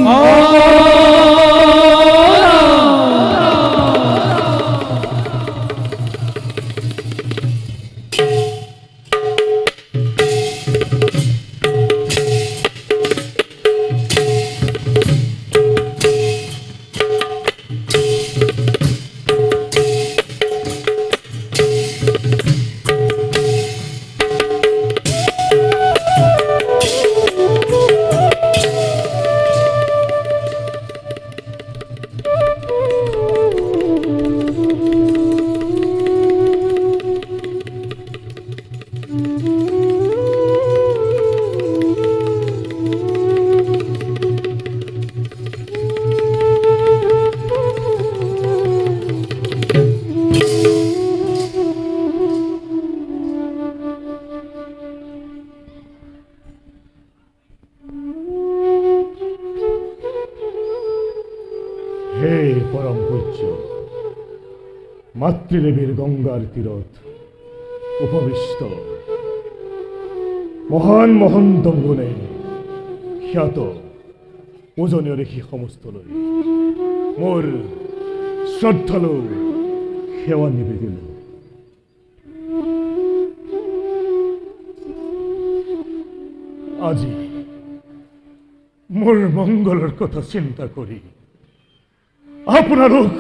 হে পরম পূজ্য মাতৃদেবীর গঙ্গার তীরত উপবিষ্ট মহান মহন্ত গুণে খ্যাত ওজনীয় রেখি সমস্তলৈ মোর শ্রদ্ধালু সেৱা নিবেদিল। আজি মোৰ মঙ্গলেৰ কথা চিন্তা কৰি আপোনালোক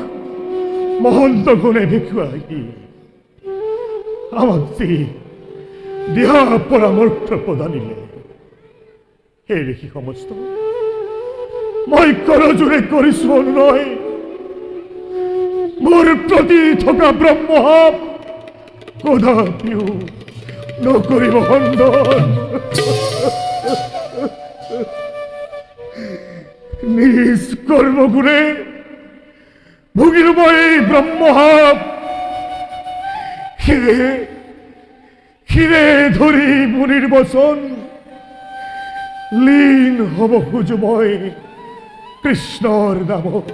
মহন্ত গুণে দেখুৱাই আমাক যি দিহা পৰামৰ্শ প্ৰদানিলে সেই দেখি সমস্ত মই কৰজোৰে কৰিছো অনুনয়। মোৰ প্ৰতি থকা ব্ৰহ্মভাৱ কদাপিও নকৰিব খণ্ডন। নিজ কৰ্মগুণে ভুগিল মই ব্ৰহ্মভাৱ। শিৰে ধৰি মুনিৰ বচন লীন হব খোজো মই কৃষ্ণৰ নামত।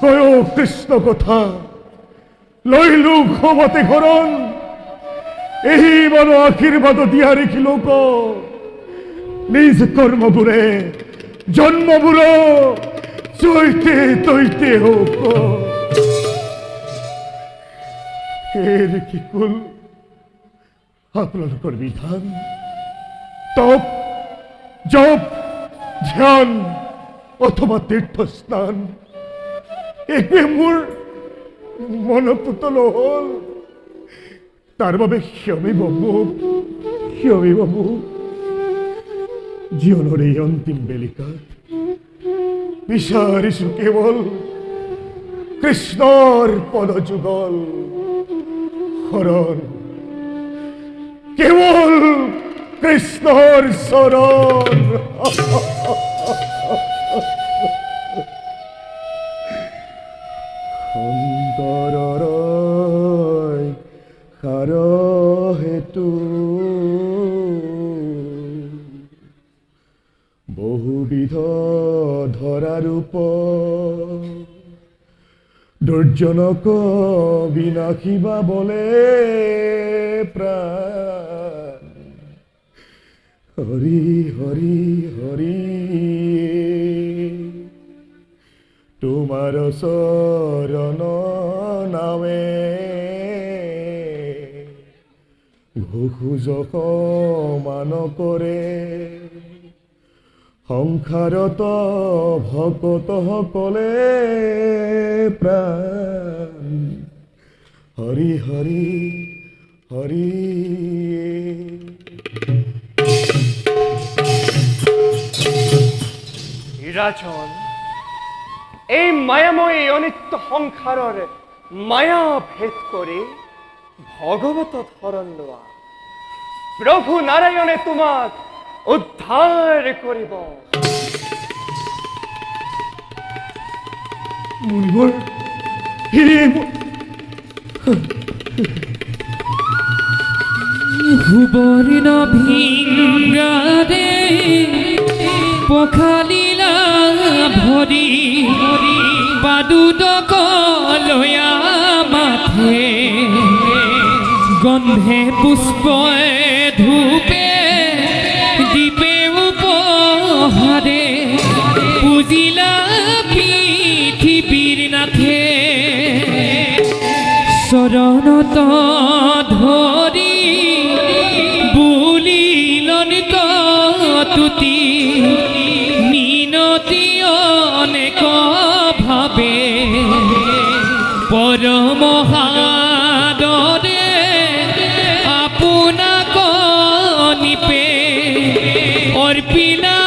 কয় কৃষ্ণ কথা লৈলো খবতে ঘৰণ এই মন আশীৰ্বাদ দিয়া ৰেখি লোক নিজ কৰ্মবোৰে জন্মবোৰ চৈতে তৈতে হোক। এৰ কি কুল আপোনালোকৰ বিধান তপ জপ ধ্যান অথবা তীৰ্থস্নান একোৱে মোৰ মনপুত নহল। তাৰ বাবে ক্ষমিব মোক জীৱনৰ এই অন্তিম বেলিকাত বিচাৰিছো কেৱল কৃষ্ণৰ পদযুগল শৰণ, কেৱল কৃষ্ণৰ চৰণ। অন্তৰৰ সাৰ হেতু বহুবিধ ধৰা ৰূপ দুৰ্জনক বিনাশিবা বলে প্ৰাণ। হৰি হৰি হৰি তোমাৰ চৰণ নামে ঘোষ মান কৰে সংসাৰত ভকতসকলে প্ৰাণ হৰি হৰি হৰি হীৰাজন এই মায়াময়ী অনিত্য সংসাৰৰ মায়া ভেদ কৰি ভগৱতত শৰণ লোৱা প্ৰভু নাৰায়ণে তোমাক উদ্ধাৰ কৰিব। মুনিবৰ ভুবর্ণ ভিঙ্গাদে পখালিলা ভরি পাদুদক লয়া মাথে গন্ধে পুষ্পে ধূপে দীপে উপহারে পুজিলা পৃথিবীর নাথে চৰণত ধৰি বুলিলনিত তুতি মিনতি অনেক ভাবে পৰমহাদৰে আপোনাক নিপে অৰ্পিলা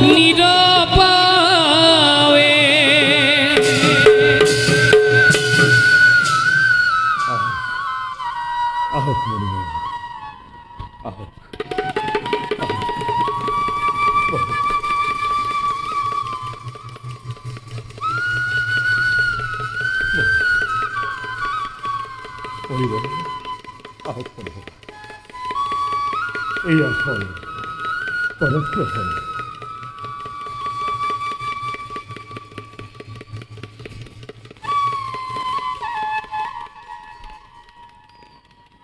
নিৰপাৱে। আহক মুনিবৰ আহক মুনিবৰ আহক মুনিবৰ এই আসন পদগ্ৰহণ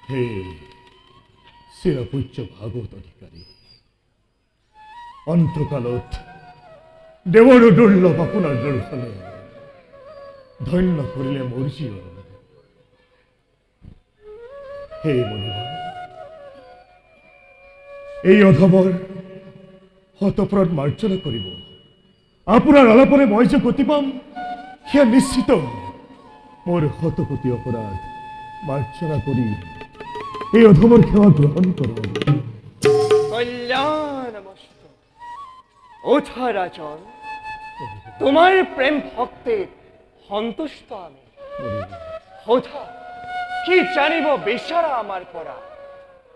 হে চিৰপূজ্য ভাগৱত অধিকাৰী অন্তকালত দেৱৰ দুৰ্লভ আপোনাৰ দৰ্শনে ধন্য কৰিলে মোৰ জীৱন। হে মুনিবৰ এই অধমৰ শতপ্ৰদ মাৰ্জনা কৰিব আপোনাৰ আলাপনে মই যে গতি পাম সেয়া নিশ্চিত। মোৰ শতকোটি অপৰাধ মাৰ্জনা কৰি এই অধমৰ সেৱা গ্ৰহণ কৰক। কল্যাণমস্তু। ওঠা রাজন, তোমার প্রেম ভক্তে সন্তুষ্ট আমি। ওঠা, কি জানিব বিচারা আমার পরা।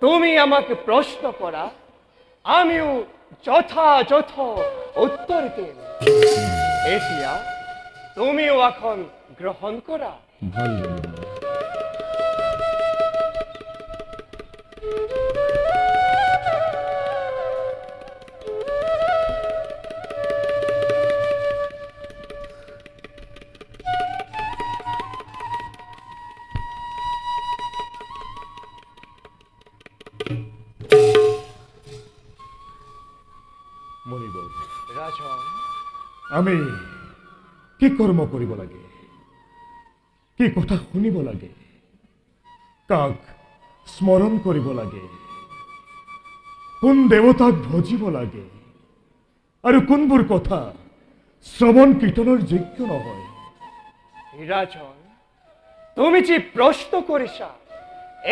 তুমি আমাকে প্রশ্ন করা, আমিও যথাযথ উত্তর দিম। এতিয়া তুমিও এখন গ্রহণ করা। ভাল মুনিবৰ ৰাজন, আমি কি কৰ্ম কৰিব লাগে, কি কথা শুনিব লাগে, কাক স্মৰণ কৰিব লাগে, কোন দেৱতাক ভজিব লাগে আৰু কোনবোৰ কথা শ্ৰৱণ কীৰ্তনৰ যোগ্য নহয়। ৰাজন, তুমি যে প্ৰশ্ন কৰিছা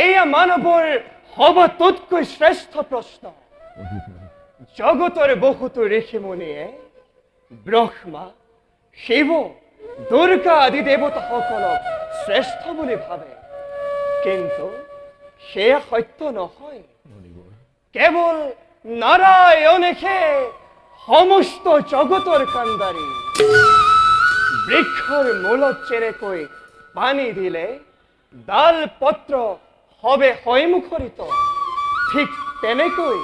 এয়া মানৱৰ সবাতোতকৈ শ্ৰেষ্ঠ প্ৰশ্ন। জগতৰ বহুতো ঋষিমুনিয়ে ব্ৰহ্মা, শিৱ, দুৰ্গা আদি দেৱতাসকলক শ্ৰেষ্ঠ বুলি ভাবে, কিন্তু সেয়া সত্য নহয়। কেৱল নাৰায়ণেহে সমস্ত জগতৰ কাণ্ডাৰী। বৃক্ষৰ মূলত যেনেকৈ পানী দিলে ডাল পত্ৰ হবে হৈমুখৰিত, ঠিক তেনেকৈ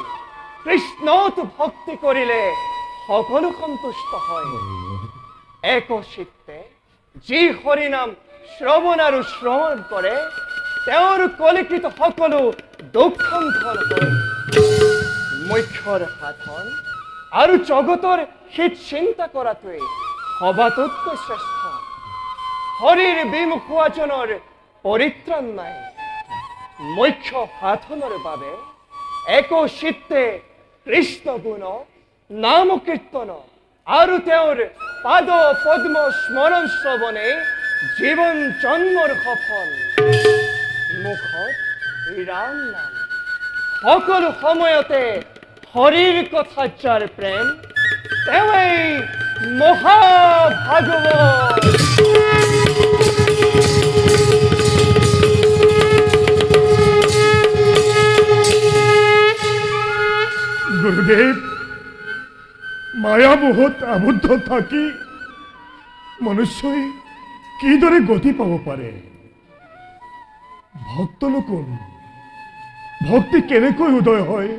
কৃষ্ণত ভক্তি কৰিলে সকলো সন্তুষ্ট হয়। একচিত্তে যি হৰিনাম শ্ৰৱণ আৰু শ্ৰৱণ কৰে তেওঁৰ কলিকৃত সকলো দুখ সংঘৰ হয়। মুখ্যৰ সাধন আৰু জগতৰ হিত চিন্তা কৰাটোৱেই সবাতোতকৈ শ্ৰেষ্ঠ। হৰিৰ বিমুখ হোৱাজনৰ পৰিত্ৰাণ নাই। মুখ্য সাধনৰ বাবে একো চিত্তে কৃষ্ণ গুণ নাম কীৰ্তন আৰু তেওঁৰ পাদ পদ্ম স্মৰণ শ্ৰৱণে জীৱন জন্মৰ সফল। মুখত ৰাম নাম, সকলো সময়তে হৰিৰ কথা যাৰ প্ৰেম, তেওঁৱেই মহাভাগৱত। গুৰুদেব, মায়ামোহত আবদ্ধ থাকি মনুষ্যই কিদৰে গতি পাব পাৰে? ভক্তনো কোন? ভক্তি কেনেকৈ উদয় হয়?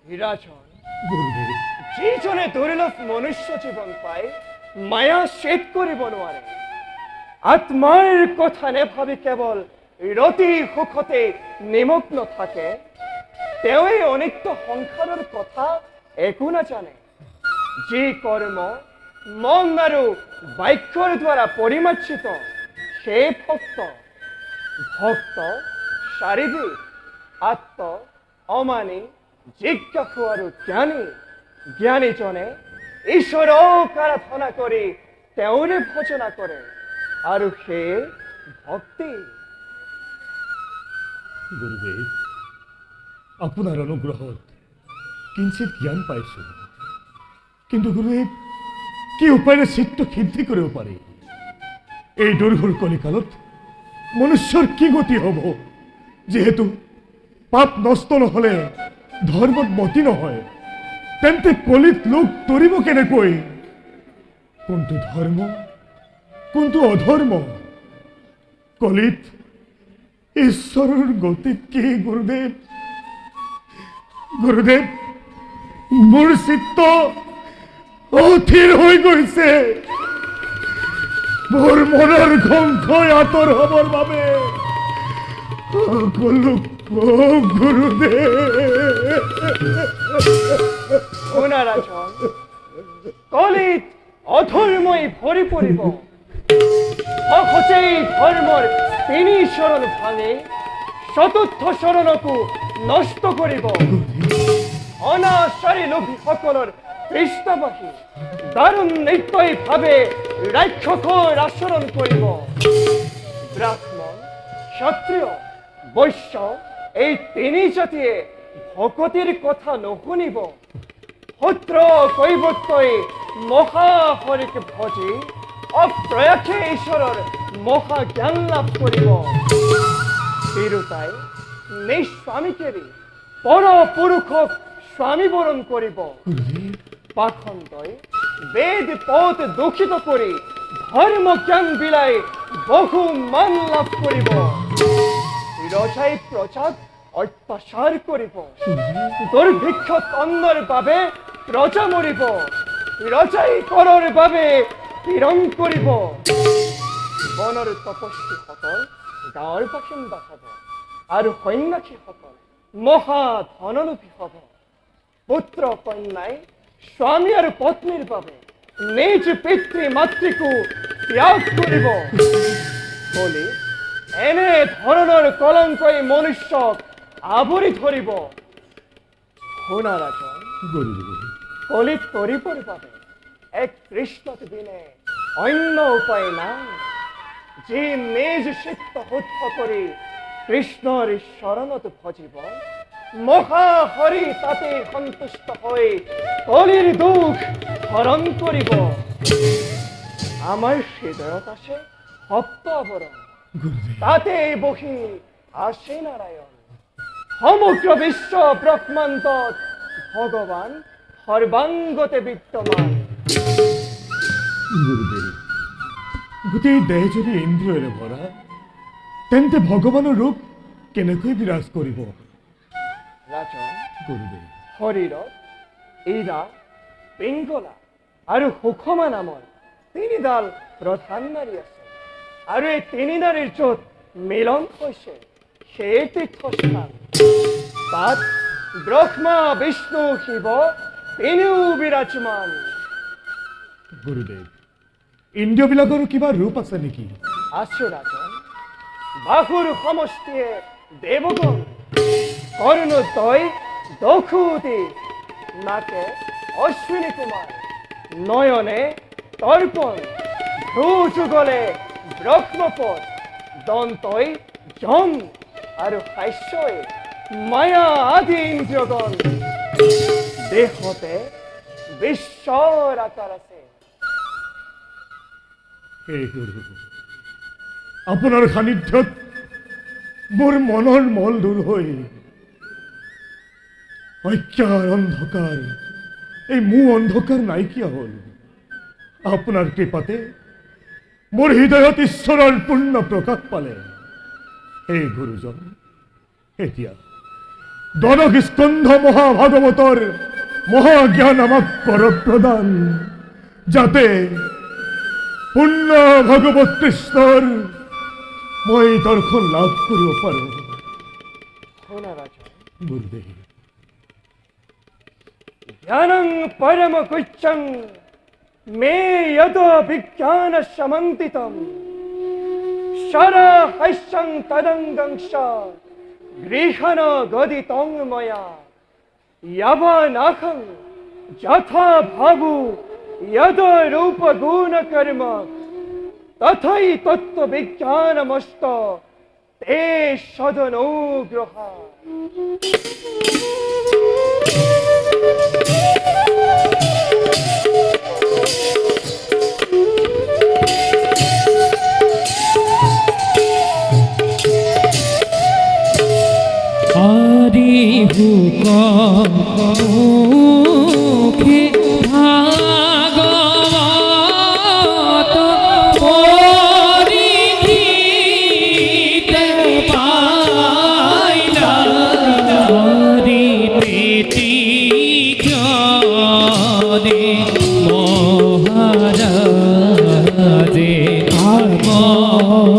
বিৰাজন, গুৰুদেৱ, যিজনে দুৰ্লভ মনুষ্য জীৱন পায় মায়া ছেদ কৰিব নোৱাৰে, আত্মাৰ কথা নেভাবি কেৱল ৰতি সুখতে নিমগ্ন থাকে, তেওঁৱেই অনিত্য সংসাৰৰ কথা একো নাজানে। যি কৰ্ম মন আৰু বাক্যৰ দ্বাৰা পৰিমাৰ্জিত সেই ভক্ত। ভক্ত শাৰীৰিক, আত্ম অমানি, জিজ্ঞাসু আৰু জ্ঞানী। জ্ঞানীজনে ঈশ্বৰক আৰাধনা কৰি তেওঁৰে ভজনা কৰে আৰু সেই ভক্তি। গুৰুদেৱ, আপোনাৰ অনুগ্ৰহত কিঞ্চিত জ্ঞান পাইছো, কিন্তু গুৰুদেৱ কি উপায়েৰে চিত্ত সিদ্ধি কৰিব পাৰি? এই দুৰ্ঘৰ কলিকালত মনুষ্যৰ কি গতি হ'ব? যিহেতু পাপ নষ্ট নহ'লে ধৰ্মত মতি নহয়, তেন্তে কলিত লোক তৰিব কেনেকৈ? কোনটো ধৰ্ম, কোনটো অধৰ্ম? কলিত ঈশ্বৰৰ গতি কি গুৰুদেৱ? গুৰুদেৱ, মোৰ চিত্ত অথিৰ হৈ গৈছে। মোৰ মনৰ ঘংকৈ আঁতৰ হ'বৰ বাবে সকলো কওক গুৰুদেৱ। শুনা ৰাজন, কলিত অধৰ্মই ভৰি পৰিব। সহজেই ধৰ্মৰ তিনি শৰণ ভাঙি চতুৰ্থ শৰণকো নষ্ট কৰিব। অনাচাৰী লোভীসকলৰ পৃষ্ঠবাসী দাৰুণ নিৰ্দয়ভাৱে ৰাক্ষসৰ আচৰণ কৰিব। ব্ৰাহ্মণ, ক্ষত্ৰিয়, বৈশ্য এই তিনি জাতিয়ে ভকতিৰ কথা নুশুনিব। শূদ্ৰ কৈৱৰ্তই মহাহৰিক ভজি অপ্ৰয়াসে ঈশ্বৰৰ মহা জ্ঞান লাভ কৰিব। তিৰোতাই নিজ স্বামীকেৰি পৰ পুৰুষক স্বামী বৰণ কৰিব। পাখণ্ডই বেদ পথ দূষিত কৰি ধৰ্ম জ্ঞান বিলাই বহু মান লাভ কৰিব। ৰজাই প্ৰজাক অত্যাচাৰ কৰিব। দুৰ্ভিক্ষত অন্নৰ বাবে প্ৰজা মৰিব। ৰজাই কৰৰ বাবে পীড়ন কৰিব। বনৰ তপস্বীসকল গাঁৱৰ বাসিন্দা হ'ব আৰু সন্ন্যাসীসকল মহা ধনলোভী হ'ব। পুত্ৰ কন্যাই স্বামী আৰু পত্নীৰ বাবে নিজ পিতৃ মাতৃকো ত্যাগ কৰিব। কলি এনে ধৰণৰ কলংকই মনুষ্যক আৱৰি ধৰিব। শুনা ৰাজন, কলিত তৰিবৰ বাবে এক কৃষ্ণক দিনে অন্য উপায় নাই। যি নিজ চিত্ত শুদ্ধ কৰি কৃষ্ণৰ শৰণত ভজিব, মহাহৰি তাতে সন্তুষ্ট হৈ কলিৰ দুখ হৰণ কৰিব। আমাৰ হৃদয়ত আছে সপ্ত আৱৰণ, তাতে বহি আছে নাৰায়ণ। সমগ্ৰ বিশ্ব ব্ৰহ্মাণ্ডত ভগৱান সৰ্বাংগতে বিদ্যমান। গুৰুদেৱ, গোটেই দেহ যদি ইন্দ্ৰিয়ৰে ভৰা, তেন্তে ভগৱানৰ ৰূপ কেনেকৈ বিৰাজ কৰিব? ৰাজন, গুৰুদেৱ, শৰীৰত ইৰা, পিংগলা আৰু সুষমা নামৰ তিনিডাল প্ৰধান নাৰী আছে, আৰু এই তিনি নাৰীৰ য'ত মিলন হৈছে সেই তীৰ্থস্থান। তাত ব্ৰহ্মা বিষ্ণু শিব তিনিও বিৰাজমান। গুৰুদেৱ ইন্দ্ৰিয়বিলাকৰো কিবা ৰূপ আছে নেকি? আছো ৰাজন, বাহুৰ সমষ্টিয়ে দেৱগণ, কৰ্ণ তই দক্ষুতি, নাকে অশ্বিনী কুমাৰ, নয়নে তৰ্পণ, ভ্ৰু যুগলে ব্ৰহ্মপদ, দন্তই যম আৰু হাস্যই মায়া আদি ইন্দ্ৰিয়গণ, দেহতে বিশ্বৰ আকাৰ আছে। হে গুৰু, আপোনাৰ সান্নিধ্যত মোৰ মনৰ মল দূৰ হৈ অজ্ঞাৰ অন্ধকাৰ, এই মোৰ অন্ধকাৰ নাইকিয়া হ'ল। আপোনাৰ কৃপাতে মোৰ হৃদয়ত ঈশ্বৰৰ পূৰ্ণ প্ৰকাশ পালে। হে গুৰুজন, এতিয়া দ্বাদশ স্কন্ধ মহাভাগৱতৰ মহাজ্ঞান আমাক কৰ প্ৰদান, যাতে পূৰ্ণ ভগৱত কৃষ্ণৰ মই দৰ্শন লাভ কৰিব পাৰোঁ। শুনা ৰাজন, গুৰুদেৱ জ্ঞানং পৰম গুচ্ছং মে যদ বিজ্ঞান সমন্বিতম, সরা হাস্যং তদঙ্গংশ গৃহণ গদিতং ময়া, यवनाहं यथा भावु यद रूप गुण कर्म तथै तत्व विज्ञानमस्त ते सदनुग्रह। মুখে ভাগবত পরিচিতে পাইলা, হরি পেটি জনে মহারাজে পদ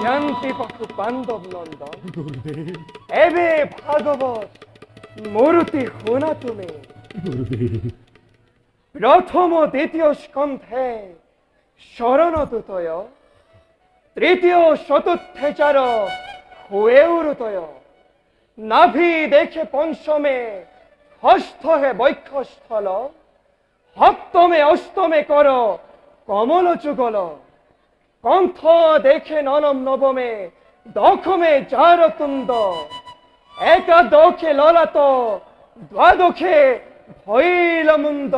জ্ঞানতি পক্ষু পাণ্ডব নন্দন, এবে ভাগবত মূর্তি শুনা তুমি। প্রথম দ্বিতীয় স্কন্ধে শরণ তুতয়, তৃতীয় চতুর্থে চার হুয়েউরুতয়, নাভি দেখে পঞ্চমে ষষ্ঠ হে বক্ষস্থল, সপ্তমে অষ্টমে কর কমল যুগল, কণ্ঠ দেখে নবমে দশমে জারতুণ্ড, একাদশে ললাট, দ্বাদশে ভৈলমুণ্ড,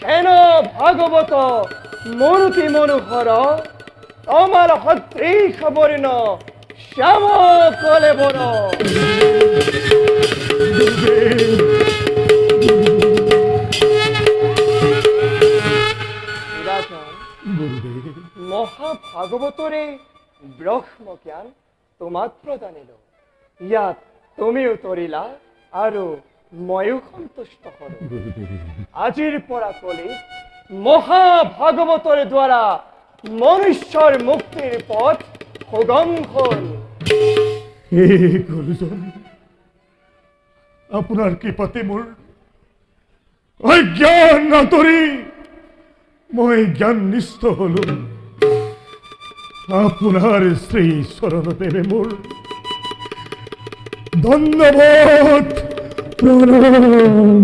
কেন ভাগবত মূর্তি মনোহর, তোমার হদৃশ বর্ণ শ্যাম কলে বর। মহাভাগবতরে ব্রহ্ম জ্ঞান তোমাক প্রদানিল, ইয়াত তুমিও তরিলা আৰু ময়ো সন্তুষ্ট হলো। আজিৰ পৰা কলি মহাভাগবতৰ দ্বাৰা মনুষ্যৰ মুক্তিৰ পথ সুগম হল। হে গুৰুজন, আপোনাৰ কৃপাতে মোৰ অজ্ঞান আঁতৰি মই জ্ঞাননিষ্ঠ হলো। আপোনাৰ শ্ৰী চৰণদেৱে মোৰ ধন্যবাদ প্ৰণাম।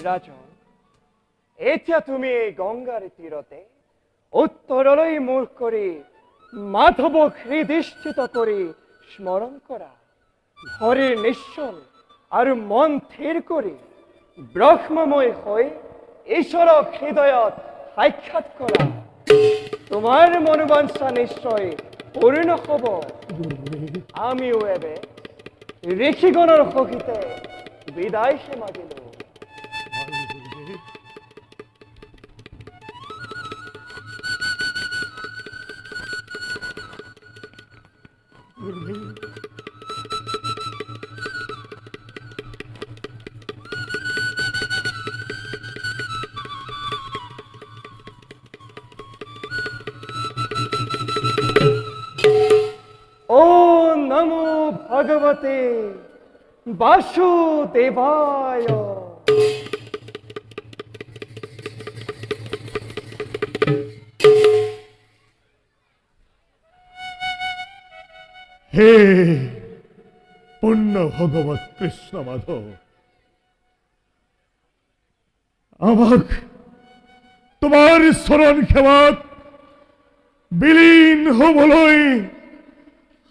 ৰাজন, এতিয়া তুমি এই গংগাৰ তীৰতে উত্তৰলৈ মুখ কৰি মাধৱক হৃদিষ্ঠিত কৰি স্মৰণ কৰা, শৰীৰ নিশ্চল আৰু মন থিৰ কৰি ব্ৰহ্মময় হৈ ঈশ্বৰক হৃদয়ত সাক্ষাৎ কৰা। তোমাৰ মনোবাঞ্ছা নিশ্চয় পূৰ্ণ হ'ব। আমিও এবে ঋষিগণৰ সহিতে বিদায় মাগিলো। ও নমো ভগবতে বাসুদেবায়। হে পূৰ্ণ ভগবত কৃষ্ণ মাধৱ, আমাক তোমাৰ চৰণ সেৱাত বিলীন হ'বলৈ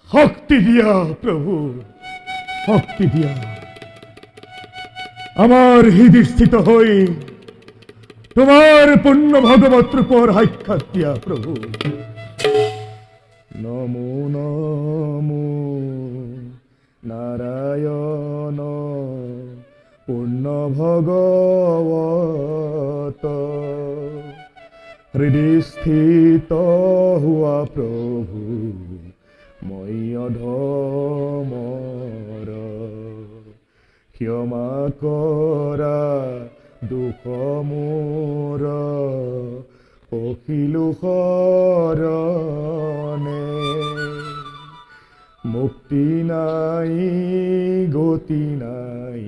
শক্তি দিয়া প্ৰভু, শক্তি দিয়া। আমাৰ হৃদয়স্থিত হৈ তোমাৰ পূৰ্ণ ভগৱত ৰূপৰ সাক্ষাৎ দিয়া প্ৰভু। নমো নমো নাৰায়ণ পূৰ্ণ ভগৱত, হৃদয় স্থিত হোৱা প্ৰভু মই অধমৰ, ক্ষমা কৰা দুখ মোৰ পখিলো শৰণে, মুক্তি নাই গতি নাই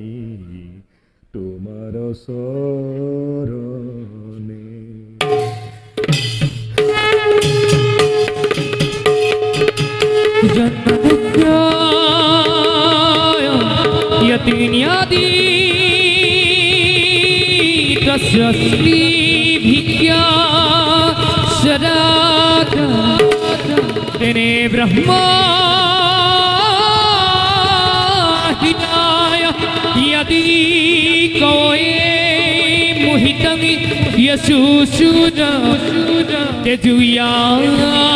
তোমাৰ চৰণে। यतिन्यादि तस्य भिक्या सदा तेने ब्रह्मा हिताय यदि कवये मोहितं यशुशुद तेजुयारी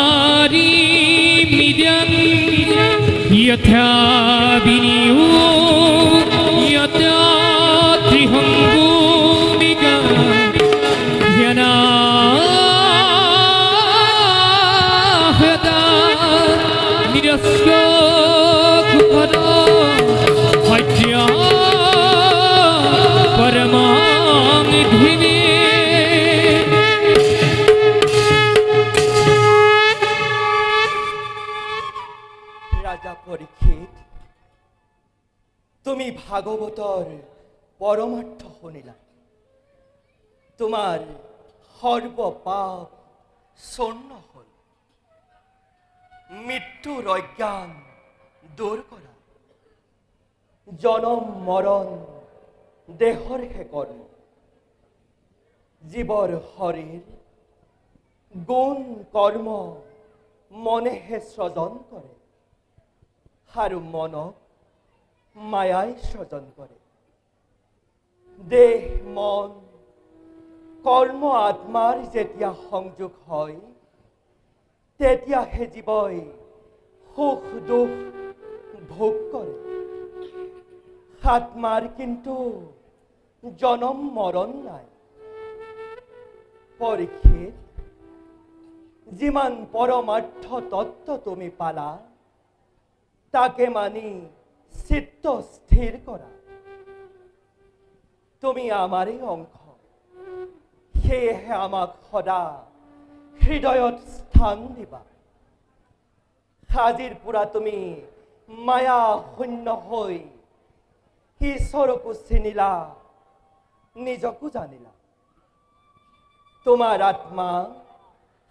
मिद्यन् यथा विनियो यथा त्रिहंगुमिका ध्यानाहता निरस्क कुपद हत्या परमां धिमे। রাজা পরীক্ষিত, তুমি ভাগবতৰ পৰমাৰ্থ শুনিলা। তোমাৰ সৰ্ব পাপ চূৰ্ণ হ'ল। মৃত্যুৰ অজ্ঞান দূৰ কৰা। জনম মৰণ দেহৰ হে কৰ্ম। জীৱৰ শৰীৰ গুণ কৰ্ম মনেহে সৃজন কৰে, আৰু মনক মায়াই সৃজন কৰে। দেহ মন কৰ্ম আত্মাৰ যেতিয়া সংযোগ হয়, তেতিয়াহে জীৱই সুখ দুখ ভোগ কৰে। আত্মাৰ কিন্তু জনম মৰণ নাই। পৰীক্ষিত, যিমান পৰমাৰ্থ তত্ত্ব তুমি পালা, তাকে মানি চিত্ত স্থিৰ কৰা। তুমি আমাৰেই অংশ, সেয়েহে আমাক সদা হৃদয়ত স্থান দিবা। আজিৰ পৰা তুমি মায়া শূন্য হৈ ঈশ্বৰকো চিনিলা, নিজকো জানিলা। তোমাৰ আত্মা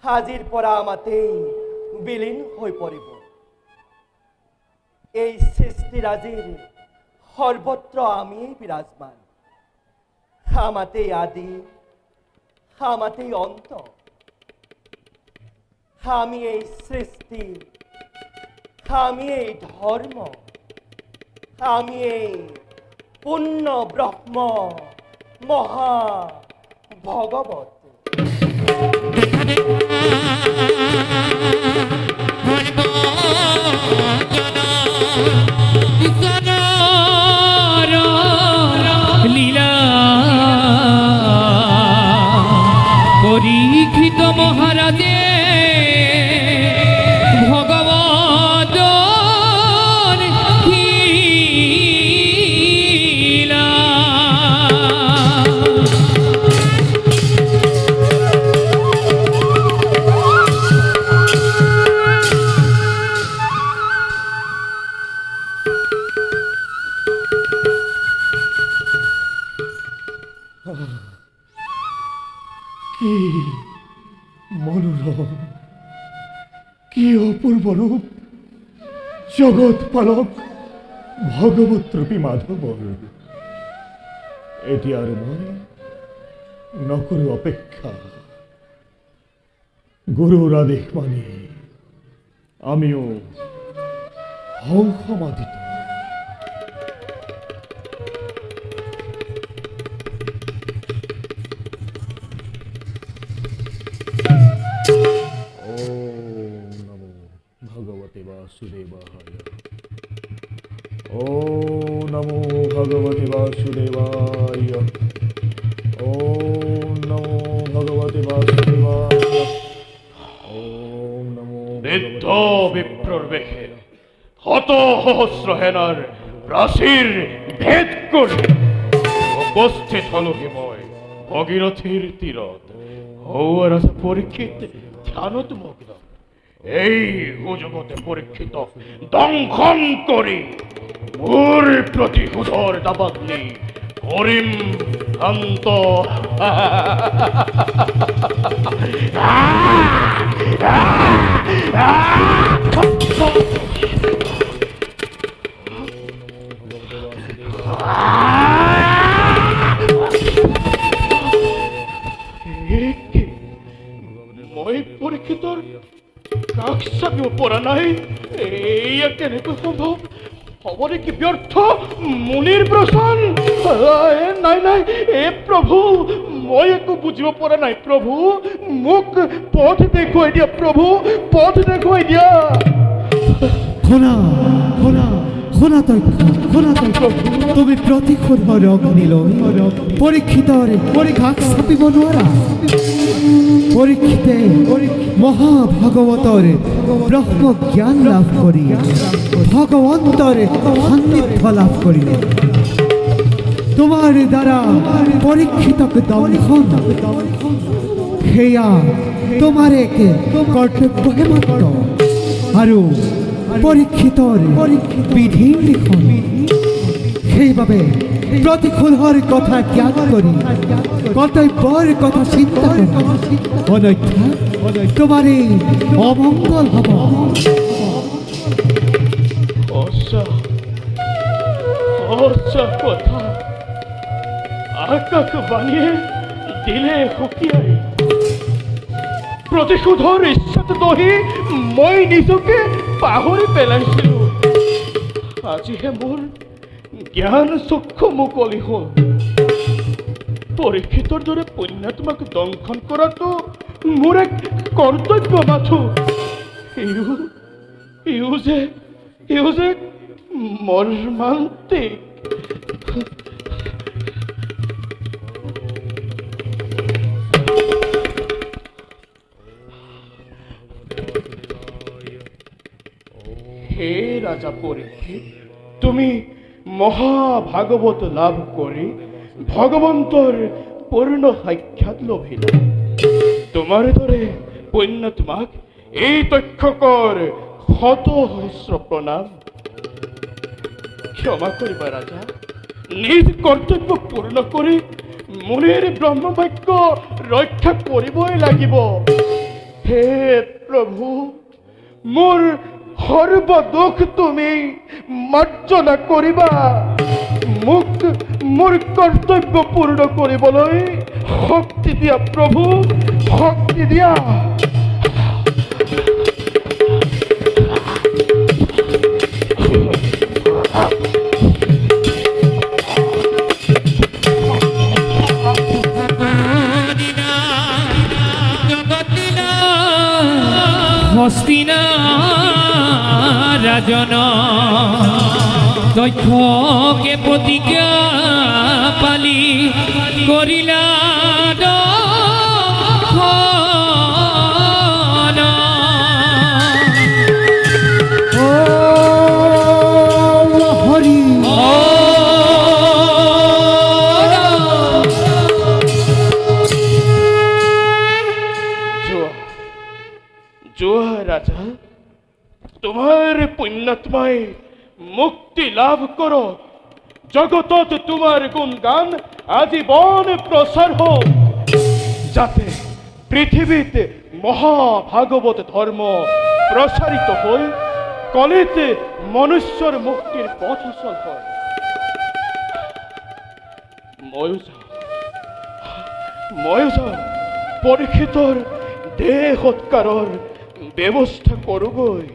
আজিৰ পৰা আমাতেই বিলীন হৈ পৰিব। এই সৃষ্টিৰাজিৰ সৰ্বত্ৰ আমিয়েই বিৰাজমান। আমাতেই আদি, আমাতেই অন্ত। আমি এই সৃষ্টি, আমি এই ধৰ্ম, আমি এই পূৰ্ণ ব্ৰহ্ম মহা ভগৱত। লীলা পরীক্ষিত মহারাজে ভগবত লীলা। কি মনোরম, কি অপূর্ব রূপ জগৎ পালক ভগবত রূপী মাধবর। এটি আর নয়, নকর অপেক্ষা। গুরুর আদেশ মানে আমিও সমাদিত। ভগবতে বাসুদেবায়। ওম নমো ভগবতে বাসুদেবায়। ওম নমো ভগবতে বাসুদেবায়। ওম নমো বৃদ্ধ বিপ্রর বেশে হত সহস্র হেনার রাশির ভেদ করে উপস্থিত হল হিময় ভগীরথীর তীরত। হৌয়া রাজা পরীক্ষিত ধ্যানত মগ্ন। এই সুযোগতে পরীক্ষিত দংশন করি মোর প্রতি হুদর দাবাগ্নি করিম শান্ত। মই পরীক্ষিতর কাক চাপিব পৰা নাই। এয়া কেনেকৈ সম্ভৱ? হবনে কি ব্যৰ্থ মুনিৰ প্ৰচন? নাই নাই, এ প্ৰভু, মই একো বুজিব পৰা নাই। প্ৰভু, মোক পথ দেখুৱাই দিয়া। প্ৰভু, পথ দেখুৱাই দিয়া। শুনা শুনা শুনা তথ্য, শুনা তথ্য। তুমি প্ৰতিশোধৰ অগ্নি লৈ পৰীক্ষিতৰ কাষ চাপিব নোৱাৰা। পৰীক্ষিতে মহাভাগৱতৰ ব্ৰহ্ম জ্ঞান লাভ কৰি ভগৱন্তৰ সান্নিধ্য লাভ কৰিলে। তোমাৰ দ্বাৰা পৰীক্ষিতক দংশন সেয়া তোমাৰ এক কৰ্তব্যহে মাত্ৰ। আৰু পৰীক্ষিতৰ বিধিৰ লিখন। সেইবাবে প্ৰতিশোধৰ কথা ত্যাগ কৰি কৰ্তব্যৰ কথা চিন্তা কৰা, অন্যথা তোমাৰ এই অমংগল হ'ব। সঁচা কথা আকাশ বাণীয়ে দিলে সকীয়াই। প্ৰতিশোধৰ ইচ্ছাত দহি মই নিজকে পাহৰি পেলাইছিলো। আজিহে মোৰ জ্ঞান চক্ষু মুকলি হ'ল। পৰীক্ষিতৰ দৰে পুণ্যাত্মাক দংশন কৰাটো মোৰ এক কৰ্তব্য মাথো। ইও যে মৰ্মান্তিক। হে ৰাজা পৰীক্ষিত, তুমি মহাভাগবত লাভ কৰি ভগৱন্তৰ পূৰ্ণ সাক্ষাৎ লভিলা। তোমাৰ দৰে পুণ্যাত্মাক এই তক্ষকৰ শত সহস্ৰ প্ৰণাম। ক্ষমা কৰিবা ৰাজা, নিজ কৰ্তব্য পূৰ্ণ কৰি মুনিৰ ব্ৰহ্মবাক্য ৰক্ষা কৰিবই লাগিব। হে প্ৰভু, মোৰ সৰ্বদোষ তুমি মাৰ্জনা কৰিবা। মোক মোৰ কৰ্তব্য পূৰ্ণ কৰিবলৈ শক্তি দিয়া প্ৰভু, শক্তি দিয়া। জগত লীলা রাজন দক্ষকে প্রতিজ্ঞা পালি করিলা ও হরি জোয়া রাজা, তোমার পুণ্যাত্মায় মুক্তি লাভ করো। জগতত তোমার গুণগান আজীবন প্রসার হোক, যাতে পৃথিবীতে মহাভাগবত ধর্ম প্রসারিত হয়, কলেতে মনুষ্যর মুক্তির পথ সল হয়। ময়ূজা পরীক্ষিতর দেহ সৎকাৰৰ ব্যৱস্থা কৰোগৈ।